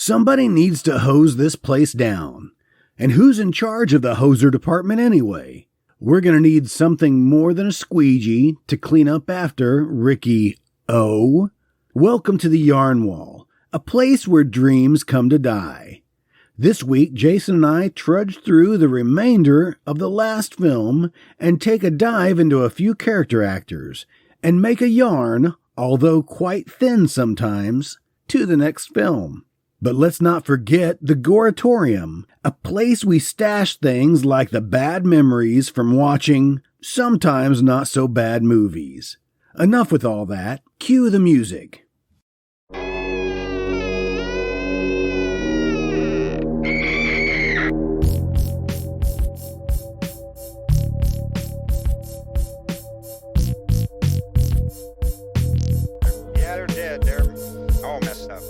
Somebody needs to hose this place down. And who's in charge of the hoser department anyway? We're going to need something more than a squeegee to clean up after Riki Oh. Welcome to the Yarn Wall, a place where dreams come to die. This week, Jason and I trudge through the remainder of the last film and take a dive into a few character actors and make a yarn, although quite thin sometimes, to the next film. But let's not forget the Gore-a-torium, a place we stash things like the bad memories from watching sometimes not so bad movies. Enough with all that. Cue the music. Yeah, they're dead. They're all messed up.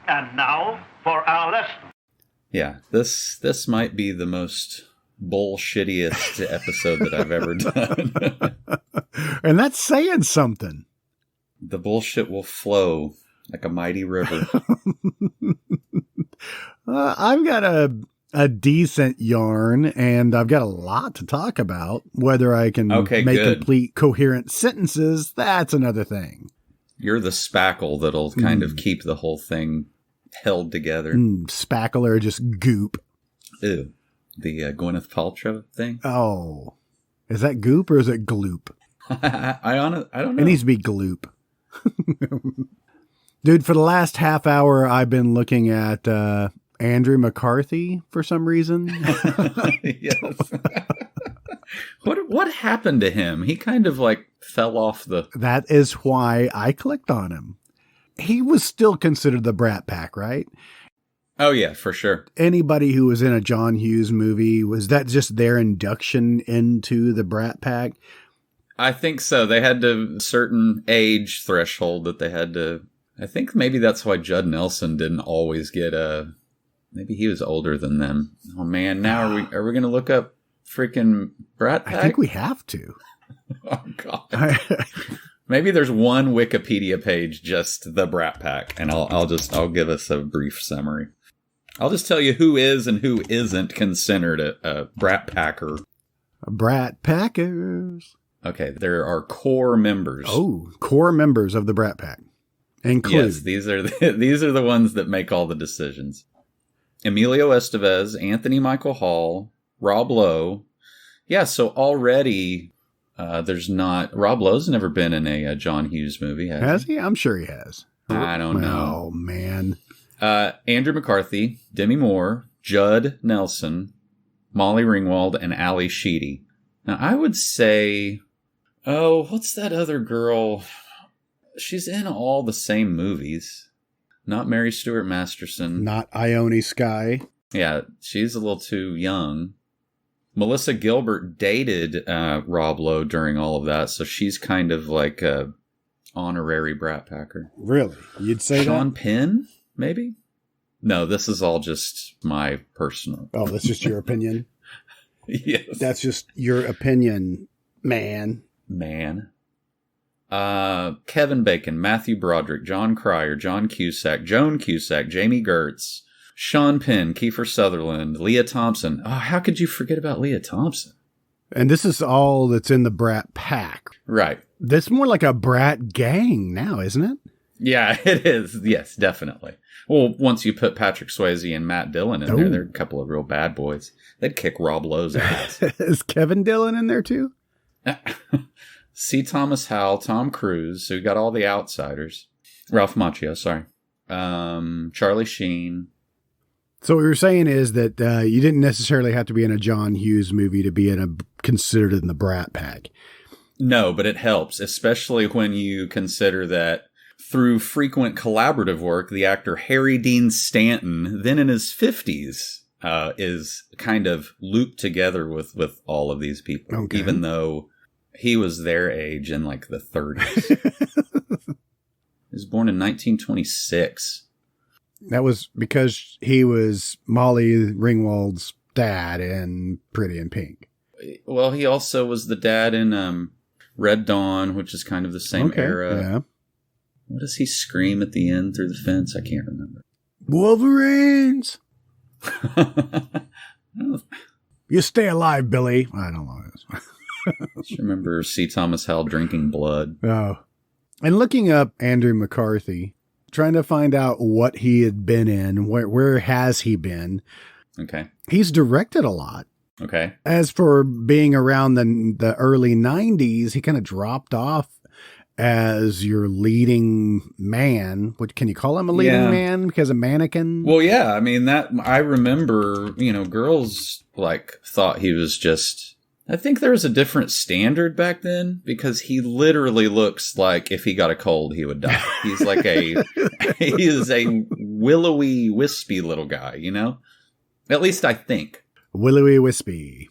And now for our lesson. Yeah, this might be the most bullshittiest episode that I've ever done. And that's saying something. The bullshit will flow like a mighty river. I've got a decent yarn, and I've got a lot to talk about. Whether I can make complete coherent sentences, that's another thing. You're the spackle that'll kind of keep the whole thing held together. Spackle or just goop. Ew. The Gwyneth Paltrow thing? Oh. Is that goop or is it gloop? I don't know. It needs to be gloop. Dude, for the last half hour, I've been looking at Andrew McCarthy for some reason. Yes. What happened to him? He kind of like fell off the... That is why I clicked on him. He was still considered the Brat Pack, right? Oh, yeah, for sure. Anybody who was in a John Hughes movie, was that just their induction into the Brat Pack? I think so. They had a certain age threshold that they had to... I think maybe that's why Judd Nelson didn't always get a... Maybe he was older than them. Oh, man. Now are we going to look up freaking Brat Pack? I think we have to. Oh, God. Maybe there's one Wikipedia page, just the Brat Pack, and I'll give us a brief summary. I'll just tell you who is and who isn't considered a Brat Packer. Brat Packers. Okay, there are core members. Oh, core members of the Brat Pack. Include. Yes, these are the ones that make all the decisions. Emilio Estevez, Anthony Michael Hall, Rob Lowe. Yeah, so already... there's not... Rob Lowe's never been in a John Hughes movie, has he? I'm sure he has. I don't know. Oh, man. Andrew McCarthy, Demi Moore, Judd Nelson, Molly Ringwald, and Ali Sheedy. Now, I would say... Oh, what's that other girl? She's in all the same movies. Not Mary Stuart Masterson. Not Ione Skye. Yeah, she's a little too young. Melissa Gilbert dated Rob Lowe during all of that, so she's kind of like a honorary Brat Packer. Really? You'd say Sean that? Penn, maybe? No, this is all just my personal... Oh, that's just your opinion? Yes. That's just your opinion, man. Kevin Bacon, Matthew Broderick, John Cryer, John Cusack, Joan Cusack, Jamie Gertz, Sean Penn, Kiefer Sutherland, Leah Thompson. Oh, how could you forget about Leah Thompson? And this is all that's in the Brat Pack. Right. That's more like a Brat gang now, isn't it? Yeah, it is. Yes, definitely. Well, once you put Patrick Swayze and Matt Dillon in there, they're a couple of real bad boys. They'd kick Rob Lowe's ass. Is Kevin Dillon in there too? C. Thomas Howell, Tom Cruise, so we got all the outsiders. Ralph Macchio, sorry. Charlie Sheen. So what you're saying is that you didn't necessarily have to be in a John Hughes movie to be considered in the Brat Pack. No, but it helps, especially when you consider that through frequent collaborative work, the actor Harry Dean Stanton, then in his 50s, is kind of looped together with all of these people, even though he was their age in like the 30s. He was born in 1926. That was because he was Molly Ringwald's dad in Pretty in Pink. Well, he also was the dad in Red Dawn, which is kind of the same era. Yeah. What does he scream at the end through the fence? I can't remember. Wolverines! You stay alive, Billy. I don't know this. I just remember C. Thomas Howell drinking blood. Oh. And looking up Andrew McCarthy, trying to find out what he had been in, where has he been. Okay. He's directed a lot. Okay. As for being around the early 90s, he kind of dropped off as your leading man. Can you call him a leading man because a mannequin? Well, yeah. I mean, I remember, girls thought he was just, I think there was a different standard back then because he literally looks like if he got a cold, he would die. He's like he is a willowy, wispy little guy, At least I think. Willowy Wispy.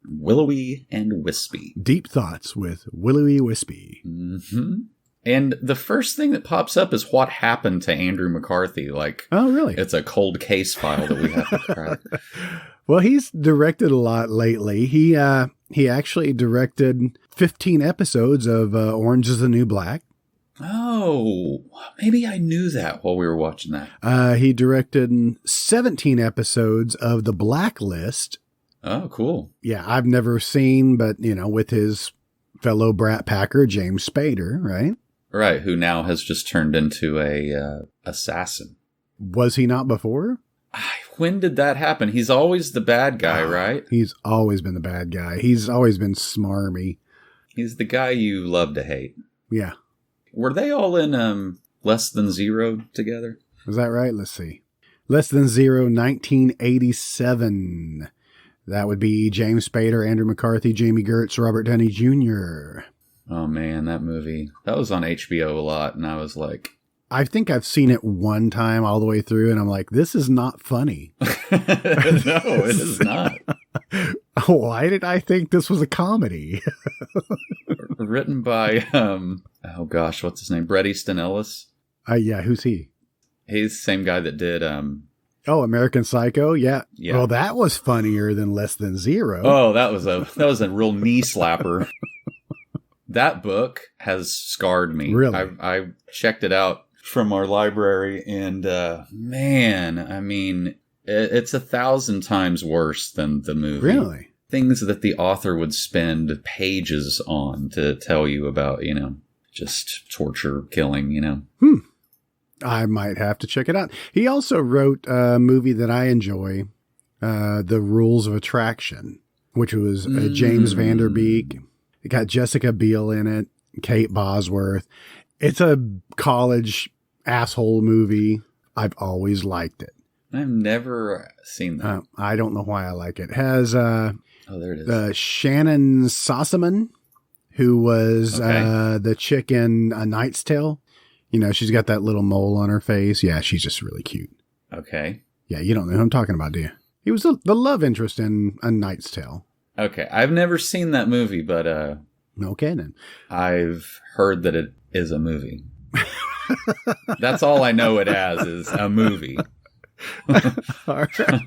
Willowy and wispy. Deep thoughts with Willowy Wispy. Mm-hmm. And the first thing that pops up is what happened to Andrew McCarthy. Oh, really? It's a cold case file that we have to crack. Well, he's directed a lot lately. He actually directed 15 episodes of Orange is the New Black. Oh, maybe I knew that while we were watching that. He directed 17 episodes of The Blacklist. Oh, cool. Yeah, I've never seen, but, with his fellow Brat Packer, James Spader, right? Right, who now has just turned into a assassin. Was he not before? When did that happen? He's always the bad guy, right? He's always been the bad guy. He's always been smarmy. He's the guy you love to hate. Yeah. Were they all in Less Than Zero together? Is that right? Let's see. Less Than Zero, 1987. That would be James Spader, Andrew McCarthy, Jamie Gertz, Robert Downey Jr. Oh, man, that movie. That was on HBO a lot, and I was like... I think I've seen it one time all the way through, and I'm like, this is not funny. No, it is not. Why did I think this was a comedy? Written by, oh gosh, what's his name? Bret Easton Ellis? Yeah, who's he? He's the same guy that did... Oh, American Psycho? Yeah. Yeah. Well, that was funnier than Less Than Zero. Oh, that was a real knee slapper. That book has scarred me. Really? I checked it out from our library, and man, I mean, it's 1,000 times worse than the movie. Really? Things that the author would spend pages on to tell you about, just torture, killing, I might have to check it out. He also wrote a movie that I enjoy, The Rules of Attraction, which was James Van Der Beek. It got Jessica Biel in it, Kate Bosworth. It's a college asshole movie. I've always liked it. I've never seen that. I don't know why I like it. It has oh, there it is. Shannon Sossamon, who was the chick in A Knight's Tale. She's got that little mole on her face. Yeah, she's just really cute. Okay. Yeah, you don't know who I'm talking about, do you? He was the love interest in A Knight's Tale. Okay, I've never seen that movie, but okay then. I've heard that it is a movie. That's all I know it as is a movie. All right.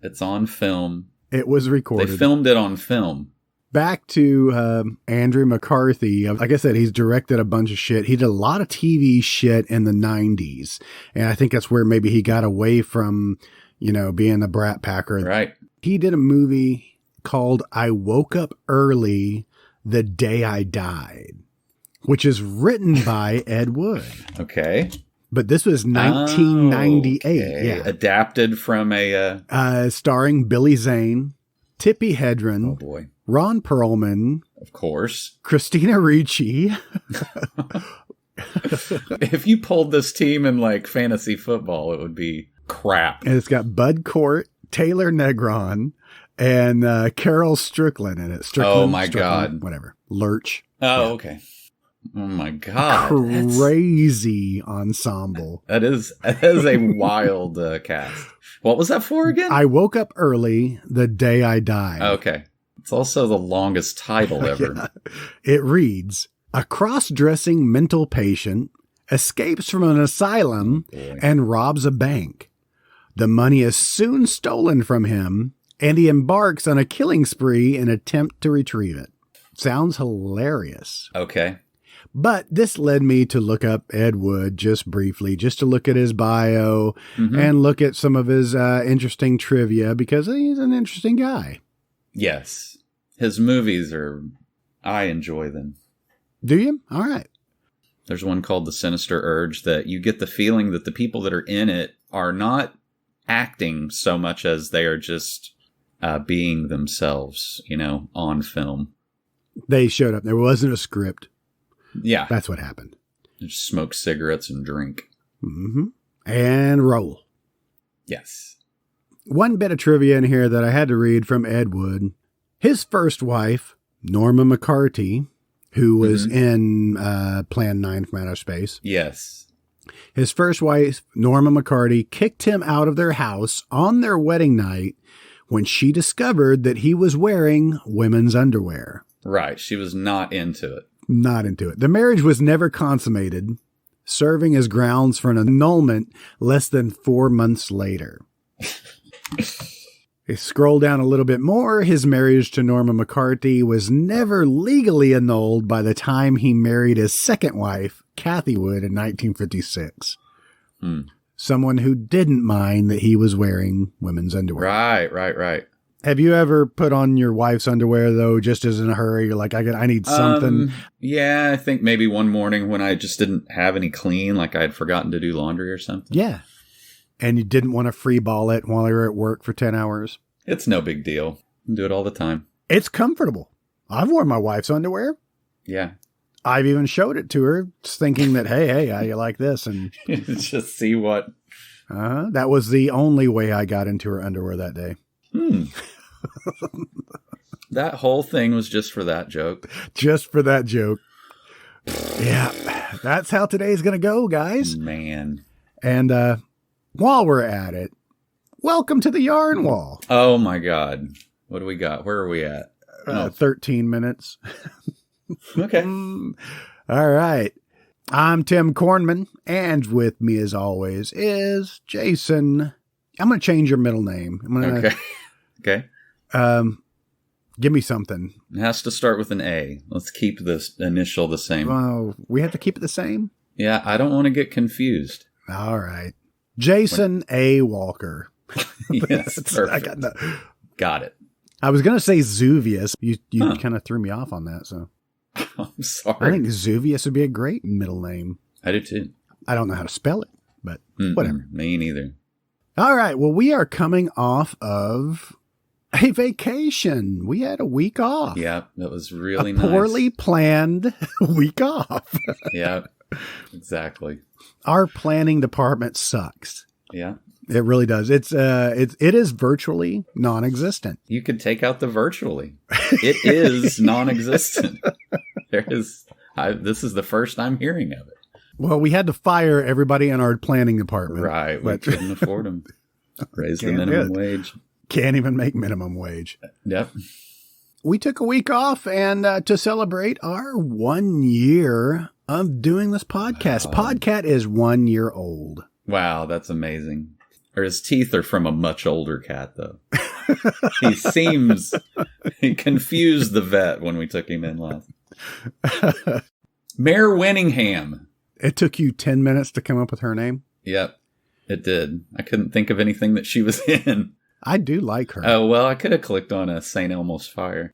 It's on film. It was recorded. They filmed it on film. Back to Andrew McCarthy. Like I said, he's directed a bunch of shit. He did a lot of TV shit in the 90s. And I think that's where maybe he got away from, being a Brat Packer. Right. He did a movie called I Woke Up Early the Day I Died, which is written by Ed Wood. Okay. But this was 1998. Okay. Yeah. Adapted from a... starring Billy Zane, Tippi Hedren. Oh, boy. Ron Perlman. Of course. Christina Ricci. If you pulled this team in fantasy football, it would be crap. And it's got Bud Cort, Taylor Negron, and Carol Strickland in it. Oh, my God. Whatever. Lurch. Oh, okay. Oh, my God. Crazy ensemble. That is a wild cast. What was that for again? I Woke Up Early the Day I Died. Okay. It's also the longest title ever. Yeah. It reads, a cross-dressing mental patient escapes from an asylum and robs a bank. The money is soon stolen from him, and he embarks on a killing spree in an attempt to retrieve it. Sounds hilarious. Okay. But this led me to look up Ed Wood just briefly, just to look at his bio and look at some of his interesting trivia, because he's an interesting guy. Yes. His movies I enjoy them. Do you? All right. There's one called The Sinister Urge that you get the feeling that the people that are in it are not acting so much as they are just being themselves, on film. They showed up. There wasn't a script. Yeah. That's what happened. Just smoke cigarettes and drink. Mm-hmm. And roll. Yes. One bit of trivia in here that I had to read from Ed Wood. His first wife, Norma McCarty, who was in Plan 9 from Outer Space. Yes. His first wife, Norma McCarty, kicked him out of their house on their wedding night when she discovered that he was wearing women's underwear. Right. She was not into it. Not into it. The marriage was never consummated, serving as grounds for an annulment less than 4 months later. If scroll down a little bit more, his marriage to Norma McCarty was never legally annulled by the time he married his second wife, Kathy Wood, in 1956. Someone who didn't mind that he was wearing women's underwear. Right. Have you ever put on your wife's underwear, though, just as in a hurry? You're like, I need something. Yeah, I think maybe one morning when I just didn't have any clean, like I had forgotten to do laundry or something. Yeah. And you didn't want to free ball it while you were at work for 10 hours. It's no big deal. I do it all the time. It's comfortable. I've worn my wife's underwear. Yeah. I've even showed it to her, thinking that, hey, how you like this? And just see what. That was the only way I got into her underwear that day. That whole thing was just for that joke. Just for that joke. Yeah, that's how today's going to go, guys. Man. And while we're at it, welcome to the Yarn Wall. Oh, my God. What do we got? Where are we at? 13 minutes. Okay. All right. I'm Tim Kornman, and with me, as always, is Jason. I'm going to change your middle name. Okay. Give me something. It has to start with an A. Let's keep this initial the same. Oh, we have to keep it the same? Yeah, I don't want to get confused. All right. Jason A. Walker. Yes, perfect. Got it. I was going to say Zuvius. You kind of threw me off on that, so. I'm sorry. I think Zuvius would be a great middle name. I do too. I don't know how to spell it, but whatever. Me neither. All right. Well, we are coming off of a vacation. We had a week off. Yeah, that was really nice. Poorly planned week off. Yeah, exactly. Our planning department sucks. Yeah. It really does. It is virtually non-existent. You could take out the virtually. It is non-existent. This is the first I'm hearing of it. Well, we had to fire everybody in our planning department. Right. We couldn't afford them. Raise the minimum wage. Can't even make minimum wage. Yep. We took a week off and to celebrate our 1 year of doing this podcast. Wow. Podcat is 1 year old. Wow, that's amazing. Or his teeth are from a much older cat, though. He confused the vet when we took him in last. Mayor Winningham. It took you 10 minutes to come up with her name? Yep, it did. I couldn't think of anything that she was in. I do like her. Oh, well, I could have clicked on a St. Elmo's Fire.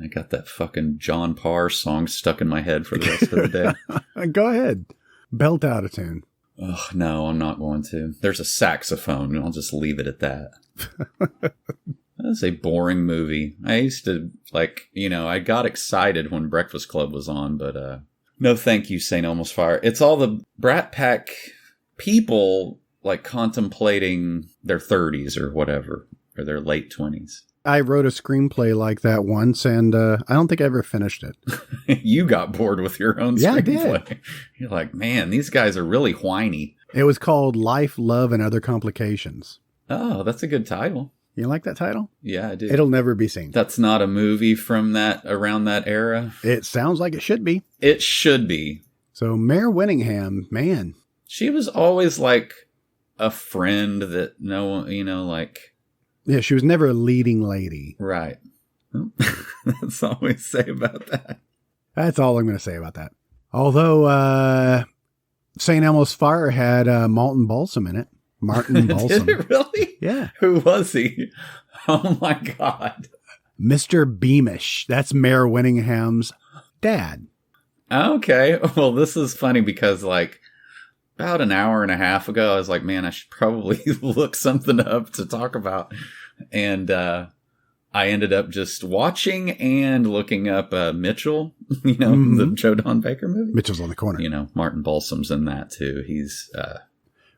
I got that fucking John Parr song stuck in my head for the rest of the day. Go ahead. Belt out a tune. Oh, no, I'm not going to. There's a saxophone, and I'll just leave it at that. That's a boring movie. I used to, I got excited when Breakfast Club was on, but no thank you, St. Elmo's Fire. It's all the Brat Pack people, contemplating their 30s or whatever, or their late 20s. I wrote a screenplay like that once, and I don't think I ever finished it. You got bored with your own screenplay. Yeah, I did. You're like, man, these guys are really whiny. It was called Life, Love, and Other Complications. Oh, that's a good title. You like that title? Yeah, I do. It'll never be seen. That's not a movie from around that era? It sounds like it should be. It should be. So Mayor Winningham, man. She was always like a friend that no one, Yeah, she was never a leading lady. Right. That's all we say about that. That's all I'm going to say about that. Although St. Elmo's Fire had Malton Balsam in it. Martin Balsam. Did it really? Yeah. Who was he? Oh my God. Mr. Beamish. That's Mayor Winningham's dad. Okay. Well, this is funny because like about an hour and a half ago, I was like, man, I should probably look something up to talk about. And I ended up just watching and looking up Mitchell, the Joe Don Baker movie. Mitchell's on the corner. Martin Balsam's in that too. He's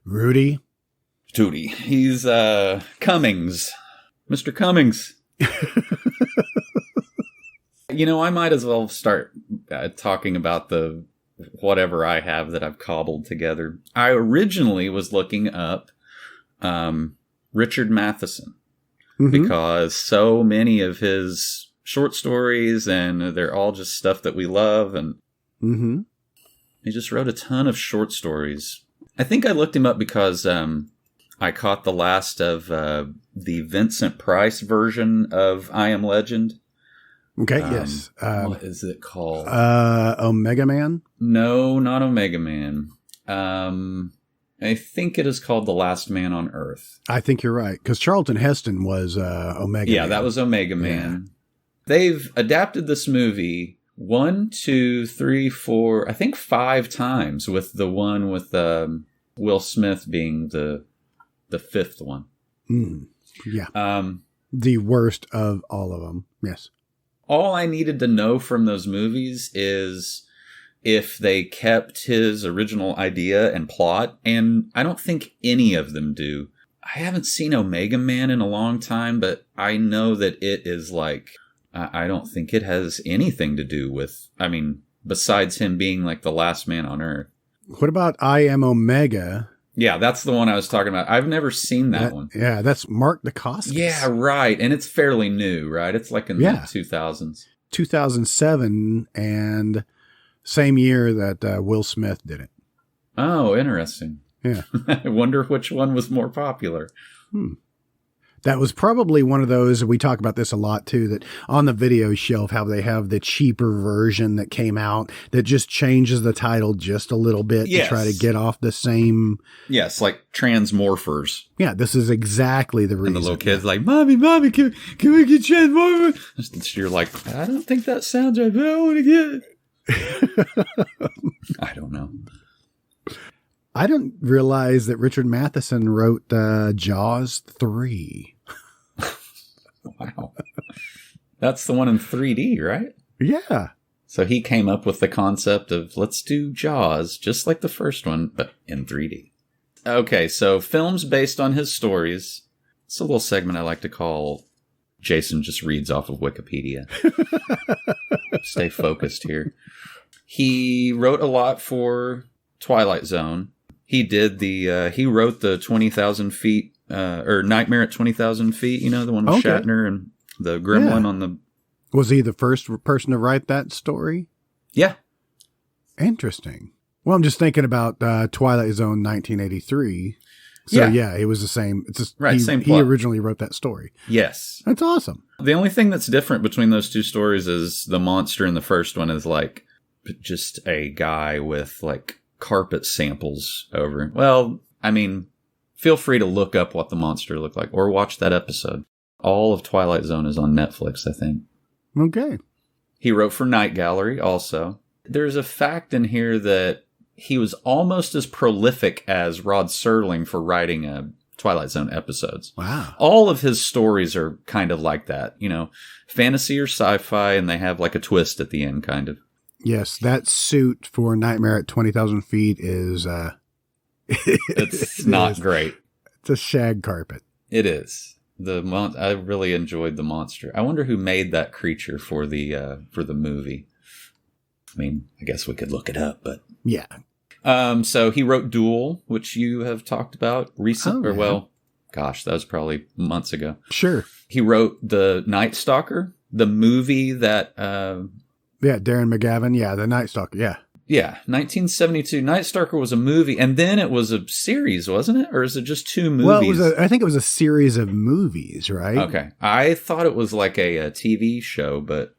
Rudy. Tootie. He's Cummings. Mr. Cummings. I might as well start talking about the whatever I have that I've cobbled together. I originally was looking up Richard Matheson because so many of his short stories and they're all just stuff that we love. And he just wrote a ton of short stories. I think I looked him up because I caught the last of the Vincent Price version of I Am Legend. Okay, yes. What is it called? Omega Man? No, not Omega Man. I think it is called The Last Man on Earth. I think you're right, because Charlton Heston was Omega Man. Yeah, that was Omega Man. They've adapted this movie 1, 2, 3, 4, I think 5 times, with the one with Will Smith being the 5th one. Yeah. The worst of all of them. Yes. All I needed to know from those movies is if they kept his original idea and plot, and I don't think any of them do. I haven't seen Omega Man in a long time, but I know that it is like, I don't think it has anything to do with, besides him being like the last man on Earth. What about I Am Omega? Yeah, that's the one I was talking about. I've never seen that one. Yeah, that's Mark Dacascos. Yeah, right. And it's fairly new, right? It's like in the 2000s. 2007, and same year that Will Smith did it. Oh, interesting. Yeah. I wonder which one was more popular. That was probably one of those, we talk about this a lot too, that on the video shelf, how they have the cheaper version that came out that just changes the title just a little bit to try to get off the same. Yes, like Transmorphers. Yeah, this is exactly the reason. And the little kid's like, Mommy, can we get Transmorphers? You're like, I don't think that sounds right, but I want to get it. I don't know. I didn't realize that Richard Matheson wrote Jaws 3. Wow. That's the one in 3D, right? Yeah. So he came up with the concept of let's do Jaws just like the first one, but in 3D. Okay, so films based on his stories. It's a little segment I like to call Jason just reads off of Wikipedia. Stay focused here. He wrote a lot for Twilight Zone. He did he wrote the 20,000 feet, or Nightmare at 20,000 feet, the one with Shatner and the gremlin on the... Was he the first person to write that story? Yeah. Interesting. Well, I'm just thinking about Twilight Zone 1983. So yeah, it was the same. It's just, same he plot. originally wrote that story. Yes. That's awesome. The only thing that's different between those two stories is the monster in the first one is like just a guy with like carpet samples over. Well, feel free to look up what the monster looked like or watch that episode. All of Twilight Zone is on Netflix, I think. Okay. He wrote for Night Gallery also. There's a fact in here that he was almost as prolific as Rod Serling for writing Twilight Zone episodes. Wow. All of his stories are kind of like that, fantasy or sci-fi, and they have like a twist at the end, kind of. Yes, that suit for Nightmare at 20,000 feet is... it's not great. It's a shag carpet. It is. I really enjoyed the monster. I wonder who made that creature for the movie. I guess we could look it up, but... Yeah. So he wrote Duel, which you have talked about recently, that was probably months ago. Sure. He wrote the Night Stalker, the movie that... Yeah, Darren McGavin. Yeah, the Night Stalker. Yeah. Yeah, 1972. Night Stalker was a movie, and then it was a series, wasn't it? Or is it just 2 movies? Well, I think it was a series of movies, right? Okay. I thought it was like a TV show, but...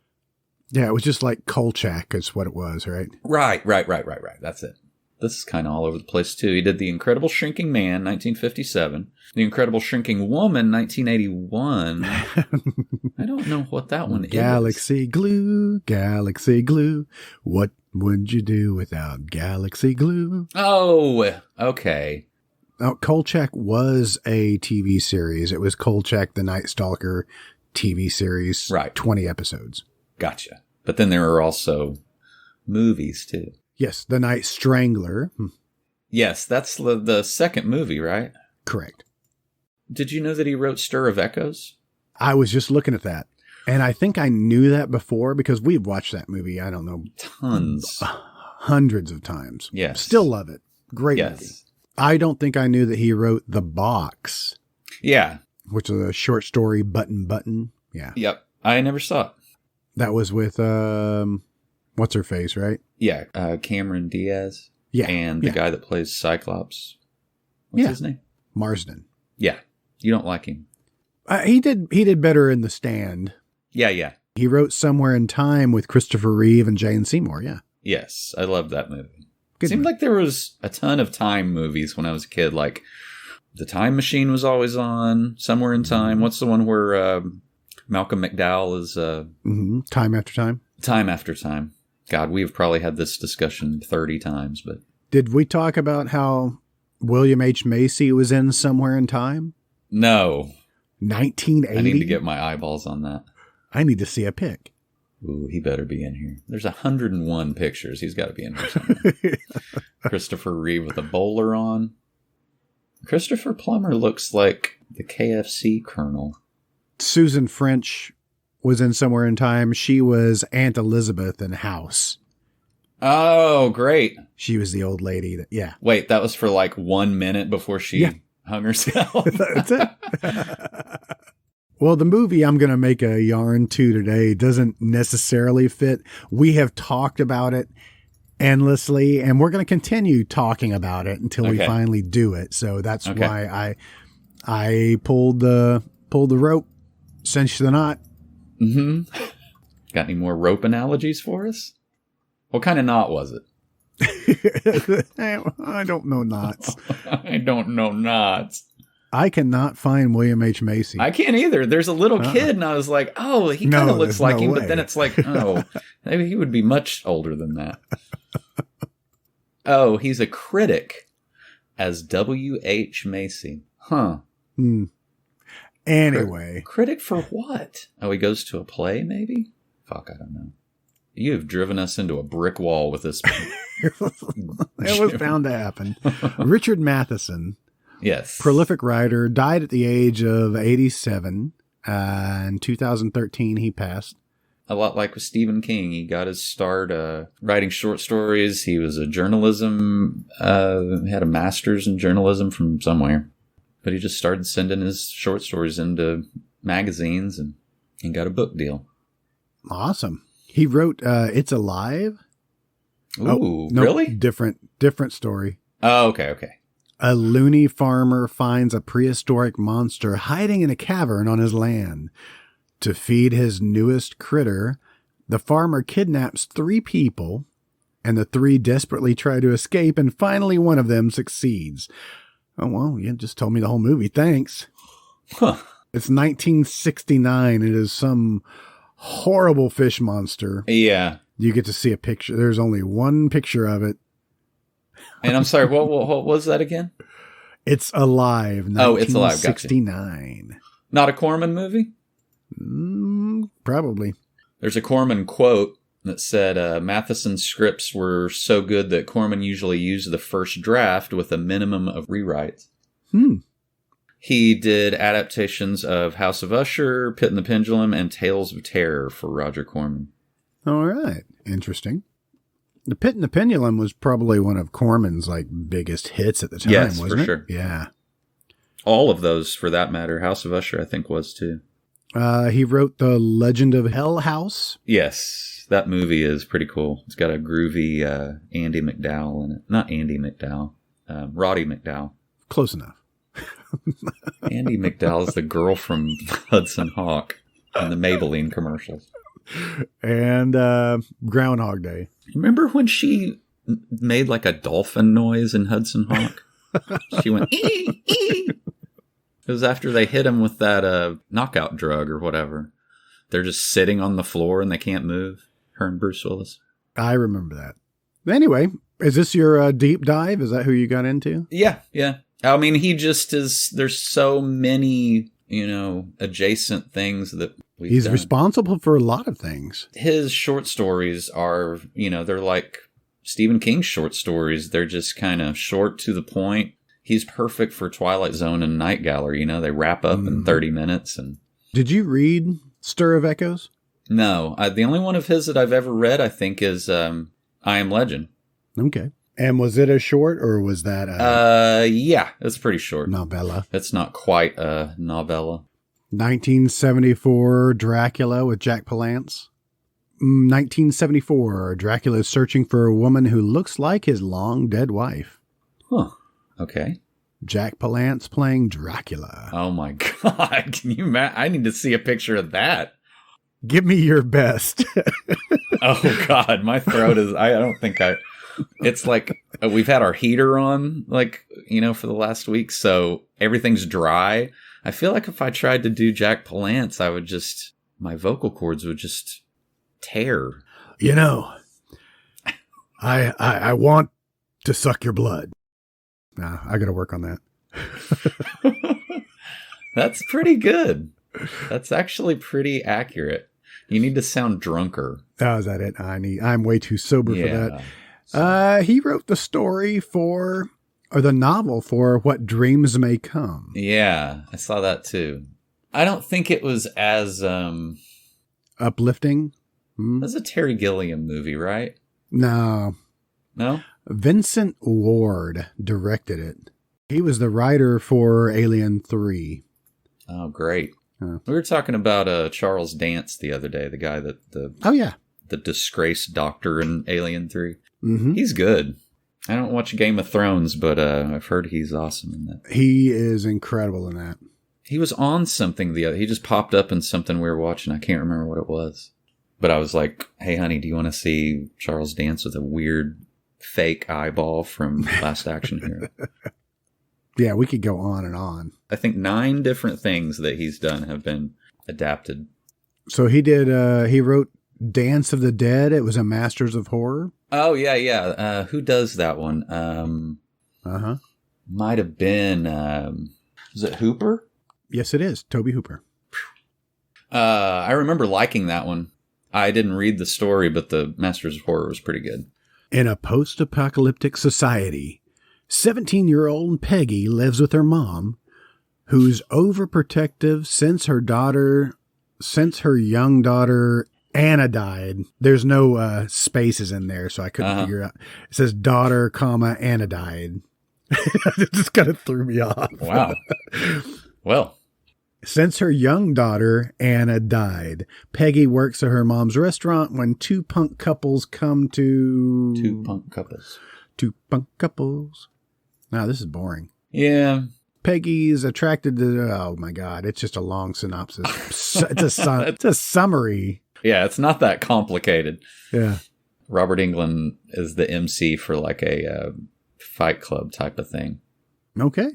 Yeah, it was just like Kolchak is what it was, right? Right. That's it. This is kind of all over the place, too. He did The Incredible Shrinking Man, 1957. The Incredible Shrinking Woman, 1981. I don't know what that one is. Galaxy glue, galaxy glue. What would you do without galaxy glue? Oh, okay. Now, Kolchak was a TV series. It was Kolchak, the Night Stalker TV series. Right. 20 episodes. Gotcha. But then there are also movies, too. Yes, The Night Strangler. Yes, that's the second movie, right? Correct. Did you know that he wrote Stir of Echoes? I was just looking at that. And I think I knew that before because we've watched that movie, I don't know. Tons. Hundreds of times. Yes. Still love it. Great movie. I don't think I knew that he wrote The Box. Yeah. Which is a short story, Button. Yeah. Yep. I never saw it. That was with, what's her face, right? Yeah. Cameron Diaz. Yeah. And the guy that plays Cyclops. What's his name? Marsden. Yeah. You don't like him. He did better in The Stand. Yeah. He wrote Somewhere in Time with Christopher Reeve and Jane Seymour, yeah. Yes. I love that movie. Good It seemed movie. like there was a ton of time movies when I was a kid. Like The Time Machine was always on. Somewhere in Time. What's the one where Malcolm McDowell is... Time After Time. Time After Time. God, we've probably had this discussion 30 times, but... Did we talk about how William H. Macy was in Somewhere in Time? No. 1980? I need to get my eyeballs on that. I need to see a pic. Ooh, he better be in here. There's 101 pictures. He's got to be in here somewhere. Christopher Reeve with a bowler on. Christopher Plummer looks like the KFC Colonel. Susan French was in Somewhere in Time. She was Aunt Elizabeth in House. Oh, great. She was the old lady that, yeah. Wait, that was for like 1 minute before she hung herself? That's it. Well, the movie I'm going to make a yarn to today doesn't necessarily fit. We have talked about it endlessly, and we're going to continue talking about it until we finally do it. So that's why I pulled the rope, cinched the knot. Mm-hmm. Got any more rope analogies for us? What kind of knot was it? I don't know knots. I don't know knots. I cannot find William H. Macy. I can't either. There's a little kid, and I was like, oh, he kind of looks like him, but then it's like, oh, maybe he would be much older than that. Oh, he's a critic as W.H. Macy. Huh. Anyway. Critic for what? Oh, he goes to a play, maybe? Fuck, I don't know. You have driven us into a brick wall with this. It was bound to happen. Richard Matheson. Yes. Prolific writer, died at the age of 87. In 2013, he passed. A lot like with Stephen King. He got his start writing short stories. He was a journalism, had a master's in journalism from somewhere. But he just started sending his short stories into magazines and got a book deal. Awesome. He wrote It's Alive. Ooh, really? Different story. Oh, okay. A loony farmer finds a prehistoric monster hiding in a cavern on his land. To feed his newest critter, the farmer kidnaps 3 people, and the 3 desperately try to escape, and finally one of them succeeds. Oh, well, you just told me the whole movie. Thanks. Huh. It's 1969. It is some horrible fish monster. Yeah. You get to see a picture. There's only one picture of it. And I'm sorry, what was that again? It's Alive. Oh, It's Alive. Gotcha. 1969. Not a Corman movie? Probably. There's a Corman quote that said Matheson's scripts were so good that Corman usually used the first draft with a minimum of rewrites. He did adaptations of House of Usher, Pit and the Pendulum, and Tales of Terror for Roger Corman. All right. Interesting. The Pit and the Pendulum was probably one of Corman's biggest hits at the time, wasn't it? Yes, for sure. Yeah. All of those, for that matter. House of Usher, I think, was too. He wrote The Legend of Hell House. Yes, that movie is pretty cool. It's got a groovy Andy McDowell in it. Not Andy McDowell. Roddy McDowell. Close enough. Andy McDowell is the girl from Hudson Hawk in the Maybelline commercials. And Groundhog Day. Remember when she made like a dolphin noise in Hudson Hawk? She went, ee, ee. It was after they hit him with that knockout drug or whatever. They're just sitting on the floor and they can't move. Her and Bruce Willis. I remember that. Anyway, is this your deep dive? Is that who you got into? Yeah. I mean, he just is. There's so many, adjacent things that he's done. Responsible for a lot of things. His short stories are, they're like Stephen King's short stories. They're just kind of short to the point. He's perfect for Twilight Zone and Night Gallery. They wrap up in 30 minutes. And did you read Stir of Echoes? No. The only one of his that I've ever read, I think, is I Am Legend. Okay. And was it a short or was that yeah, it's pretty short. Novella. It's not quite a novella. 1974 Dracula with Jack Palance. 1974 Dracula is searching for a woman who looks like his long dead wife. Huh. Okay. Jack Palance playing Dracula. Oh my God. Can you I need to see a picture of that. Give me your best. Oh God, my throat is, I don't think it's like we've had our heater on, for the last week. So everything's dry. I feel like if I tried to do Jack Palance, my vocal cords would just tear. I want to suck your blood. Nah, I got to work on that. That's pretty good. That's actually pretty accurate. You need to sound drunker. Oh, is that it? I'm way too sober for that. He wrote the story or the novel for What Dreams May Come. Yeah, I saw that too. I don't think it was as uplifting. That's a Terry Gilliam movie, right? No. Vincent Ward directed it. He was the writer for Alien 3. Oh, great. We were talking about Charles Dance the other day, the guy the disgraced doctor in Alien 3. Mm-hmm. He's good. I don't watch Game of Thrones, but I've heard he's awesome in that. He is incredible in that. He was on something he just popped up in something we were watching. I can't remember what it was. But I was like, hey, honey, do you want to see Charles Dance with a weird fake eyeball from Last Action Hero? Yeah, we could go on and on. I think 9 different things that he's done have been adapted. So he did, he wrote Dance of the Dead. It was a Masters of Horror. Oh, yeah. Who does that one? Might have been, is it Hooper? Yes, it is. Toby Hooper. I remember liking that one. I didn't read the story, but the Masters of Horror was pretty good. In a post-apocalyptic society, 17-year-old Peggy lives with her mom, who's overprotective since her young daughter Anna died. There's no spaces in there, so I couldn't figure out. It says daughter, Anna died. It just kind of threw me off. Wow. Well. Since her young daughter, Anna, died, Peggy works at her mom's restaurant when two punk couples come to... Two punk couples. Now, this is boring. Yeah. Peggy's attracted to... Oh, my God. It's just a long synopsis. It's a summary. Yeah, it's not that complicated. Yeah. Robert Englund is the MC for like a Fight Club type of thing. Okay.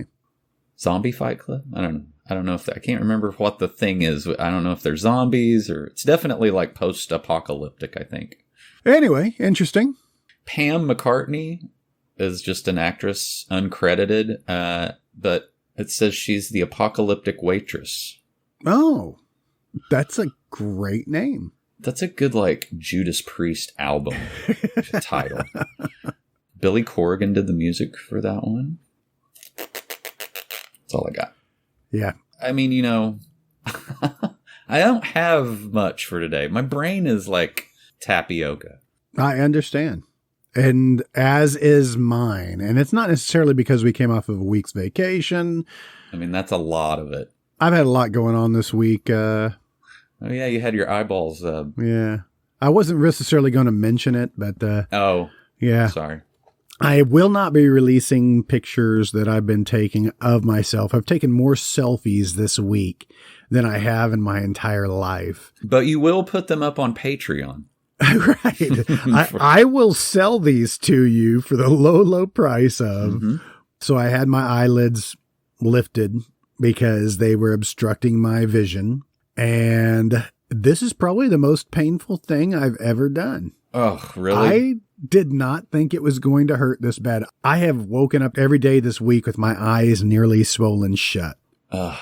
Zombie Fight Club? I don't know. I don't know if I can't remember what the thing is. I don't know if they're zombies or it's definitely like post-apocalyptic, I think. Anyway, interesting. Pam McCartney is just an actress, uncredited, but it says she's the apocalyptic waitress. Oh, that's a great name. That's a good, like, Judas Priest album title. Billy Corrigan did the music for that one. That's all I got. Yeah. I mean, I don't have much for today. My brain is like tapioca. I understand. And as is mine. And it's not necessarily because we came off of a week's vacation. I mean, that's a lot of it. I've had a lot going on this week. Oh, yeah, you had your eyeballs. Yeah. I wasn't necessarily going to mention it, but yeah. Sorry. I will not be releasing pictures that I've been taking of myself. I've taken more selfies this week than I have in my entire life. But you will put them up on Patreon. Right. I will sell these to you for the low, low price of. Mm-hmm. So I had my eyelids lifted because they were obstructing my vision. And this is probably the most painful thing I've ever done. Oh, really? I did not think it was going to hurt this bad. I have woken up every day this week with my eyes nearly swollen shut. Oh,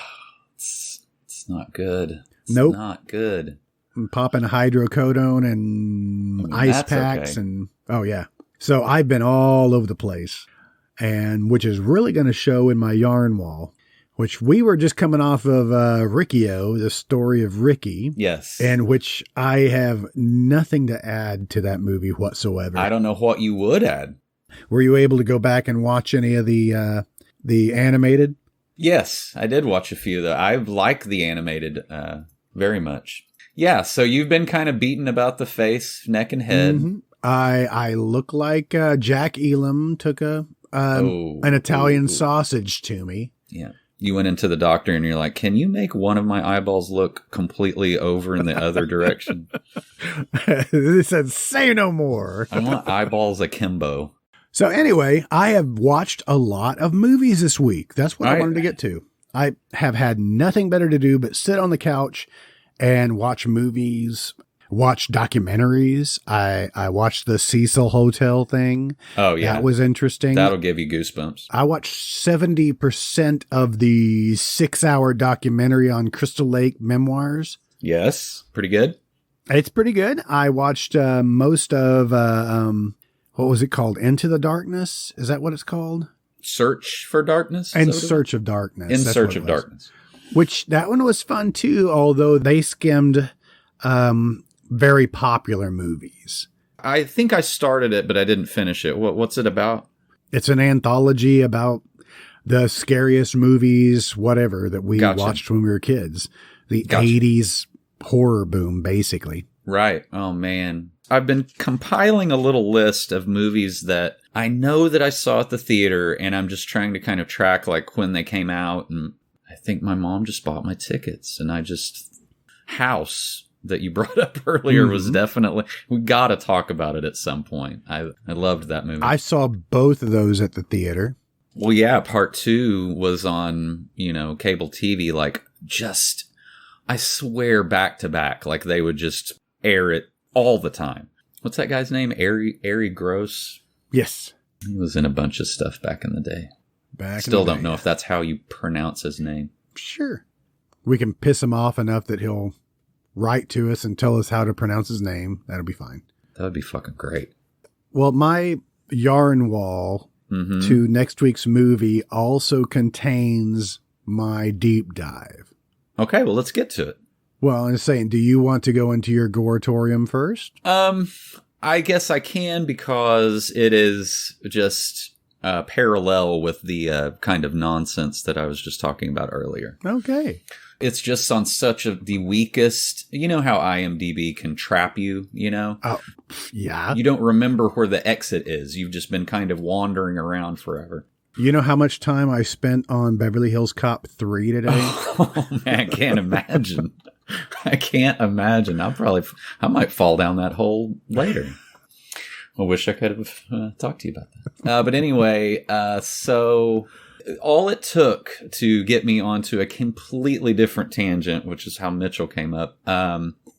it's not good. It's not good. I'm popping hydrocodone and ice packs okay. and, oh yeah. So I've been all over the place, and which is really going to show in my yarn wall, which we were just coming off of Riki Oh, the story of Riki. Yes. And which I have nothing to add to that movie whatsoever. I don't know what you would add. Were you able to go back and watch any of the animated? Yes, I did watch a few, though. I like the animated very much. Yeah, so you've been kind of beaten about the face, neck, and head. Mm-hmm. I look like Jack Elam took an Italian sausage to me. Yeah. You went into the doctor and you're like, can you make one of my eyeballs look completely over in the other direction? They said, say no more. I want eyeballs akimbo. So anyway, I have watched a lot of movies this week. That's what I wanted to get to. I have had nothing better to do but sit on the couch and watch movies, watch documentaries. I watched the Cecil Hotel thing. Oh, yeah. That was interesting. That'll give you goosebumps. I watched 70% of the 6-hour documentary on Crystal Lake memoirs. Yes. Pretty good. It's pretty good. I watched most of, what was it called? Into the Darkness? Is that what it's called? Search for Darkness? In Search of Darkness. In Search of Darkness. Which, that one was fun too, although they skimmed very popular movies. I think I started it, but I didn't finish it. What's it about? It's an anthology about the scariest movies, whatever, that we watched when we were kids. The 80s horror boom, basically. Right. Oh, man. I've been compiling a little list of movies that I know that I saw at the theater, and I'm just trying to kind of track like when they came out. And I think my mom just bought my tickets, and House that you brought up earlier was definitely, we got to talk about it at some point. I loved that movie. I saw both of those at the theater. Well, yeah, part 2 was on, cable TV, like just, I swear, back to back. Like they would just air it all the time. What's that guy's name? Ari Gross? Yes. He was in a bunch of stuff back in the day. Still don't know if that's how you pronounce his name. Sure. We can piss him off enough that he'll write to us and tell us how to pronounce his name. That'll be fine. That would be fucking great. Well, my yarn wall to next week's movie also contains my deep dive. Okay, well, let's get to it. Well, I'm saying, do you want to go into your Gore-a-torium first? I guess I can, because it is just parallel with the kind of nonsense that I was just talking about earlier. Okay. It's just on the weakest, you know how IMDb can trap you, Oh, yeah. You don't remember where the exit is. You've just been kind of wandering around forever. You know how much time I spent on Beverly Hills Cop 3 today? Oh, man, I can't imagine. I can't imagine. I might fall down that hole later. I wish I could have talked to you about that. But anyway, so all it took to get me onto a completely different tangent, which is how Mitchell came up,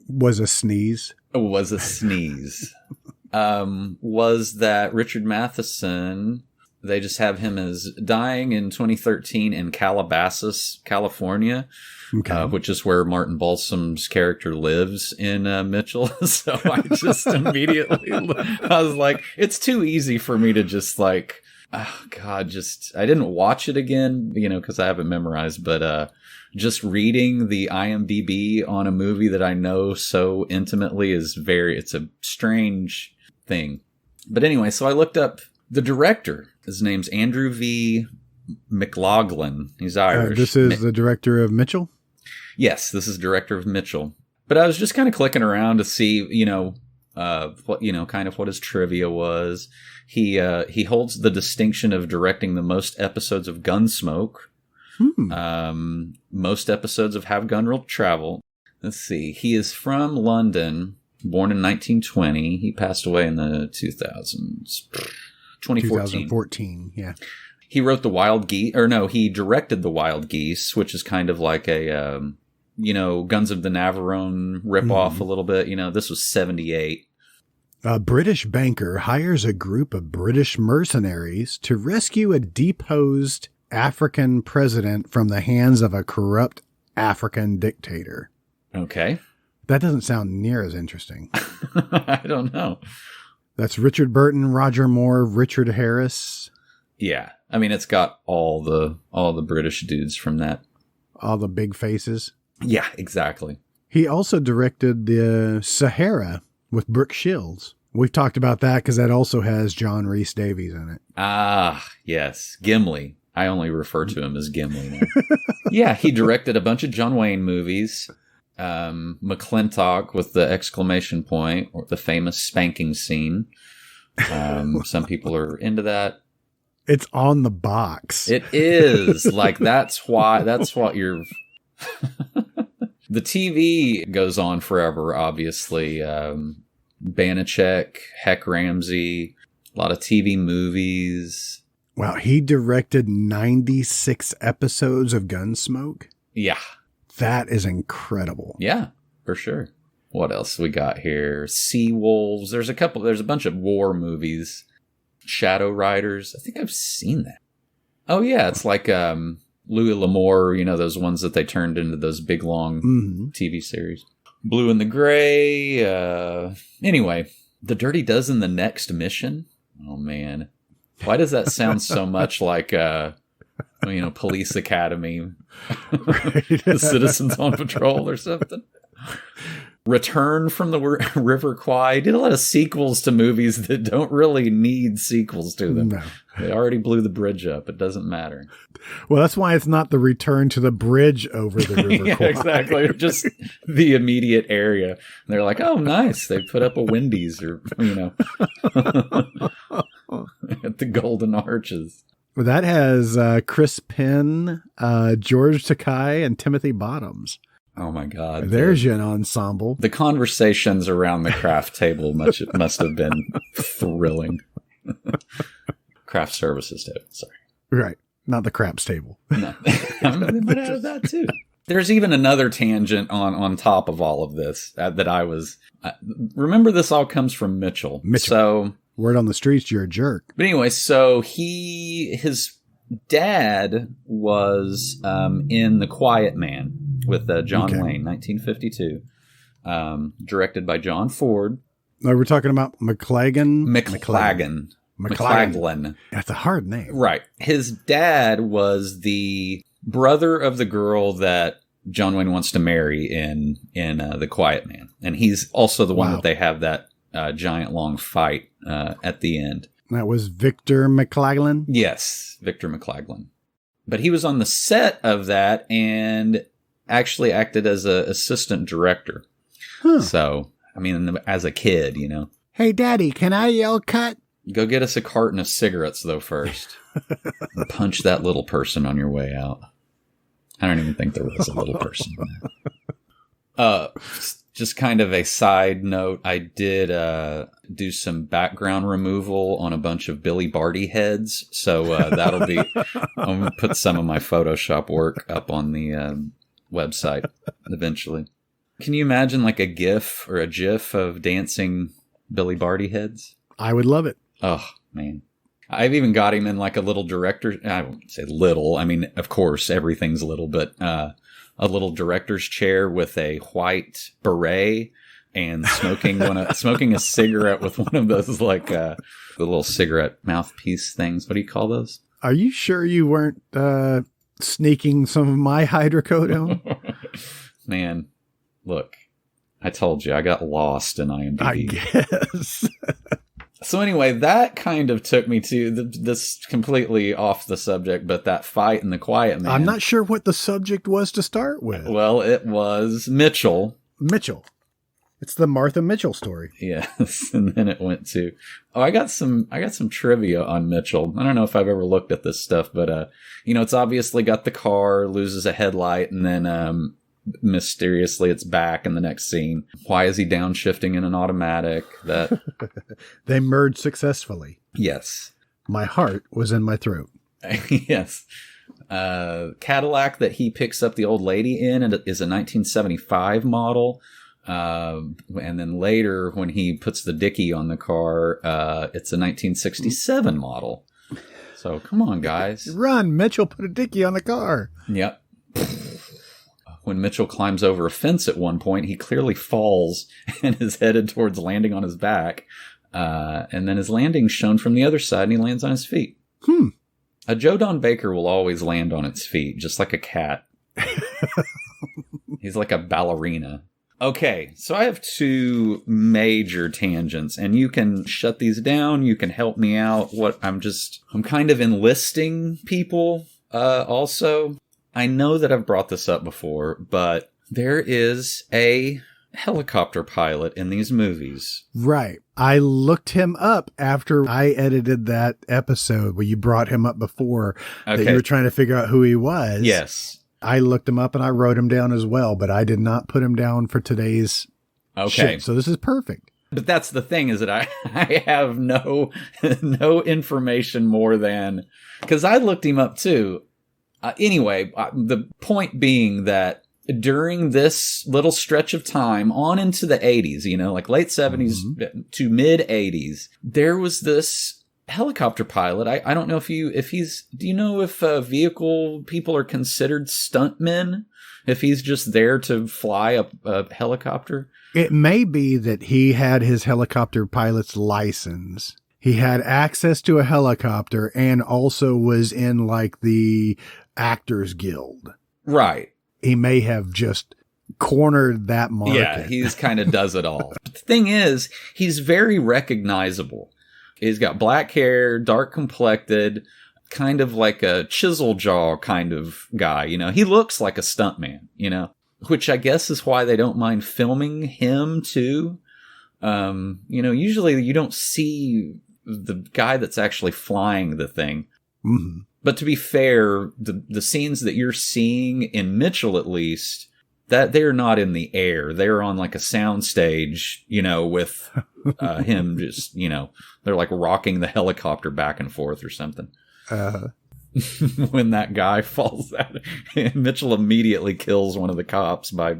was a sneeze. Was that Richard Matheson, they just have him as dying in 2013 in Calabasas, California, which is where Martin Balsam's character lives in Mitchell. So I just immediately, I was like, it's too easy for me to just like, oh God, I didn't watch it again, because I haven't memorized, but just reading the IMDb on a movie that I know so intimately it's a strange thing. But anyway, so I looked up the director. His name's Andrew V. McLaughlin. He's Irish. This is the director of Mitchell? Yes, this is director of Mitchell. But I was just kind of clicking around to see, what his trivia was. He holds the distinction of directing the most episodes of Gunsmoke, most episodes of Have Gun Will Travel. Let's see. He is from London, born in 1920. He passed away in the 2000s. 2014, yeah. He wrote The Wild Geese, he directed The Wild Geese, which is kind of like a, Guns of the Navarone ripoff a little bit. This was 1978. A British banker hires a group of British mercenaries to rescue a deposed African president from the hands of a corrupt African dictator. Okay. That doesn't sound near as interesting. I don't know. That's Richard Burton, Roger Moore, Richard Harris. Yeah. I mean, it's got all the British dudes from that. All the big faces. Yeah, exactly. He also directed the Sahara with Brooke Shields. We've talked about that because that also has John Rhys Davies in it. Ah, yes. Gimli. I only refer to him as Gimli now. Yeah, he directed a bunch of John Wayne movies. McClintock with the exclamation point, or the famous spanking scene. Some people are into that. It's on the box. It is. Like, that's what you're... The TV goes on forever, obviously. Banachek, Heck Ramsey, a lot of TV movies. Wow, he directed 96 episodes of Gunsmoke? Yeah. That is incredible. Yeah, for sure. What else we got here? Sea Wolves. There's a bunch of war movies. Shadow Riders. I think I've seen that. Oh, yeah, it's like Louis L'Amour, those ones that they turned into those big, long TV series. Blue and the Gray. Anyway, The Dirty Dozen, The Next Mission. Oh, man. Why does that sound so much like, Police Academy? The Citizens on Patrol or something? Return from the River Kwai. Did a lot of sequels to movies that don't really need sequels to them. No. They already blew the bridge up. It doesn't matter. Well, that's why it's not the return to the bridge over the River Yeah, Kwai. Exactly. Just the immediate area. And they're like, oh, nice. They put up a Wendy's or, at the Golden Arches. Well, that has Chris Penn, George Takei, and Timothy Bottoms. Oh, my God. There's an ensemble. The conversations around the craft table must have been thrilling. Craft services table, sorry. Right. Not the craps table. No. They might have that, too. There's even another tangent on top of all of this that I was... remember, this all comes from Mitchell. So... Word on the streets, you're a jerk. But anyway, so his dad was in The Quiet Man with John Wayne, 1952, directed by John Ford. No, we're talking about McLagan. McLaglen. That's a hard name. Right. His dad was the brother of the girl that John Wayne wants to marry in The Quiet Man. And he's also the one that they have that giant long fight at the end. That was Victor McLaglen? Yes, Victor McLaglen. But he was on the set of that and actually acted as an assistant director. Huh. So, I mean, as a kid, Hey, Daddy, can I yell cut? Go get us a carton of cigarettes, though, first. And punch that little person on your way out. I don't even think there was a little person there. Just kind of a side note, I did do some background removal on a bunch of Billy Barty heads. So that'll be... I'm going to put some of my Photoshop work up on the website eventually. Can you imagine like a GIF or a GIF of dancing Billy Barty heads? I would love it. Oh, man. I've even got him in like a little director... I won't say little. I mean, of course, everything's little, but... a little director's chair with a white beret and smoking a cigarette with one of those like the little cigarette mouthpiece things. What do you call those? Are you sure you weren't sneaking some of my hydrocodone? Man, look, I told you I got lost in IMDb. I guess. So anyway, that kind of took me to this completely off the subject, but that fight in The Quiet Man. I'm not sure what the subject was to start with. Well, it was Mitchell Mitchell. It's the Martha Mitchell story. Yes, and then it went to. Oh, I got some trivia on Mitchell. I don't know if I've ever looked at this stuff, but it's obviously got the car, loses a headlight, and then mysteriously it's back in the next scene. Why is he downshifting in an automatic? That They merged successfully. Yes. My heart was in my throat. Yes. Cadillac that he picks up the old lady in is a 1975 model. And then later when he puts the dicky on the car, it's a 1967 model. So come on, guys. Run, Mitchell put a dicky on the car. Yep. When Mitchell climbs over a fence at one point, he clearly falls and is headed towards landing on his back. And then his landing's shown from the other side and he lands on his feet. A Joe Don Baker will always land on its feet, just like a cat. He's like a ballerina. Okay, so I have two major tangents, and you can shut these down. You can help me out. I'm kind of enlisting people. Also, I know that I've brought this up before, but there is a helicopter pilot in these movies. Right. I looked him up after I edited that episode where you brought him up before that you were trying to figure out who he was. Yes. I looked him up and I wrote him down as well, but I did not put him down for today's shit. So this is perfect. But that's the thing is that I have no information more than, because I looked him up too. Anyway, the point being that during this little stretch of time on into the 80s, like late 70s to mid 80s, there was this helicopter pilot. I don't know do you know if vehicle people are considered stuntmen? If he's just there to fly a helicopter? It may be that he had his helicopter pilot's license. He had access to a helicopter and also was in like the Actors Guild. Right. He may have just cornered that market. Yeah, he's kind of does it all. But the thing is, he's very recognizable. He's got black hair, dark complected, kind of like a chisel jaw kind of guy. He looks like a stuntman, which I guess is why they don't mind filming him too. Usually you don't see the guy that's actually flying the thing. Mm-hmm. But to be fair, the scenes that you're seeing in Mitchell, at least, that they're not in the air. They're on like a sound stage, with him just, they're like rocking the helicopter back and forth or something. When that guy falls out, Mitchell immediately kills one of the cops by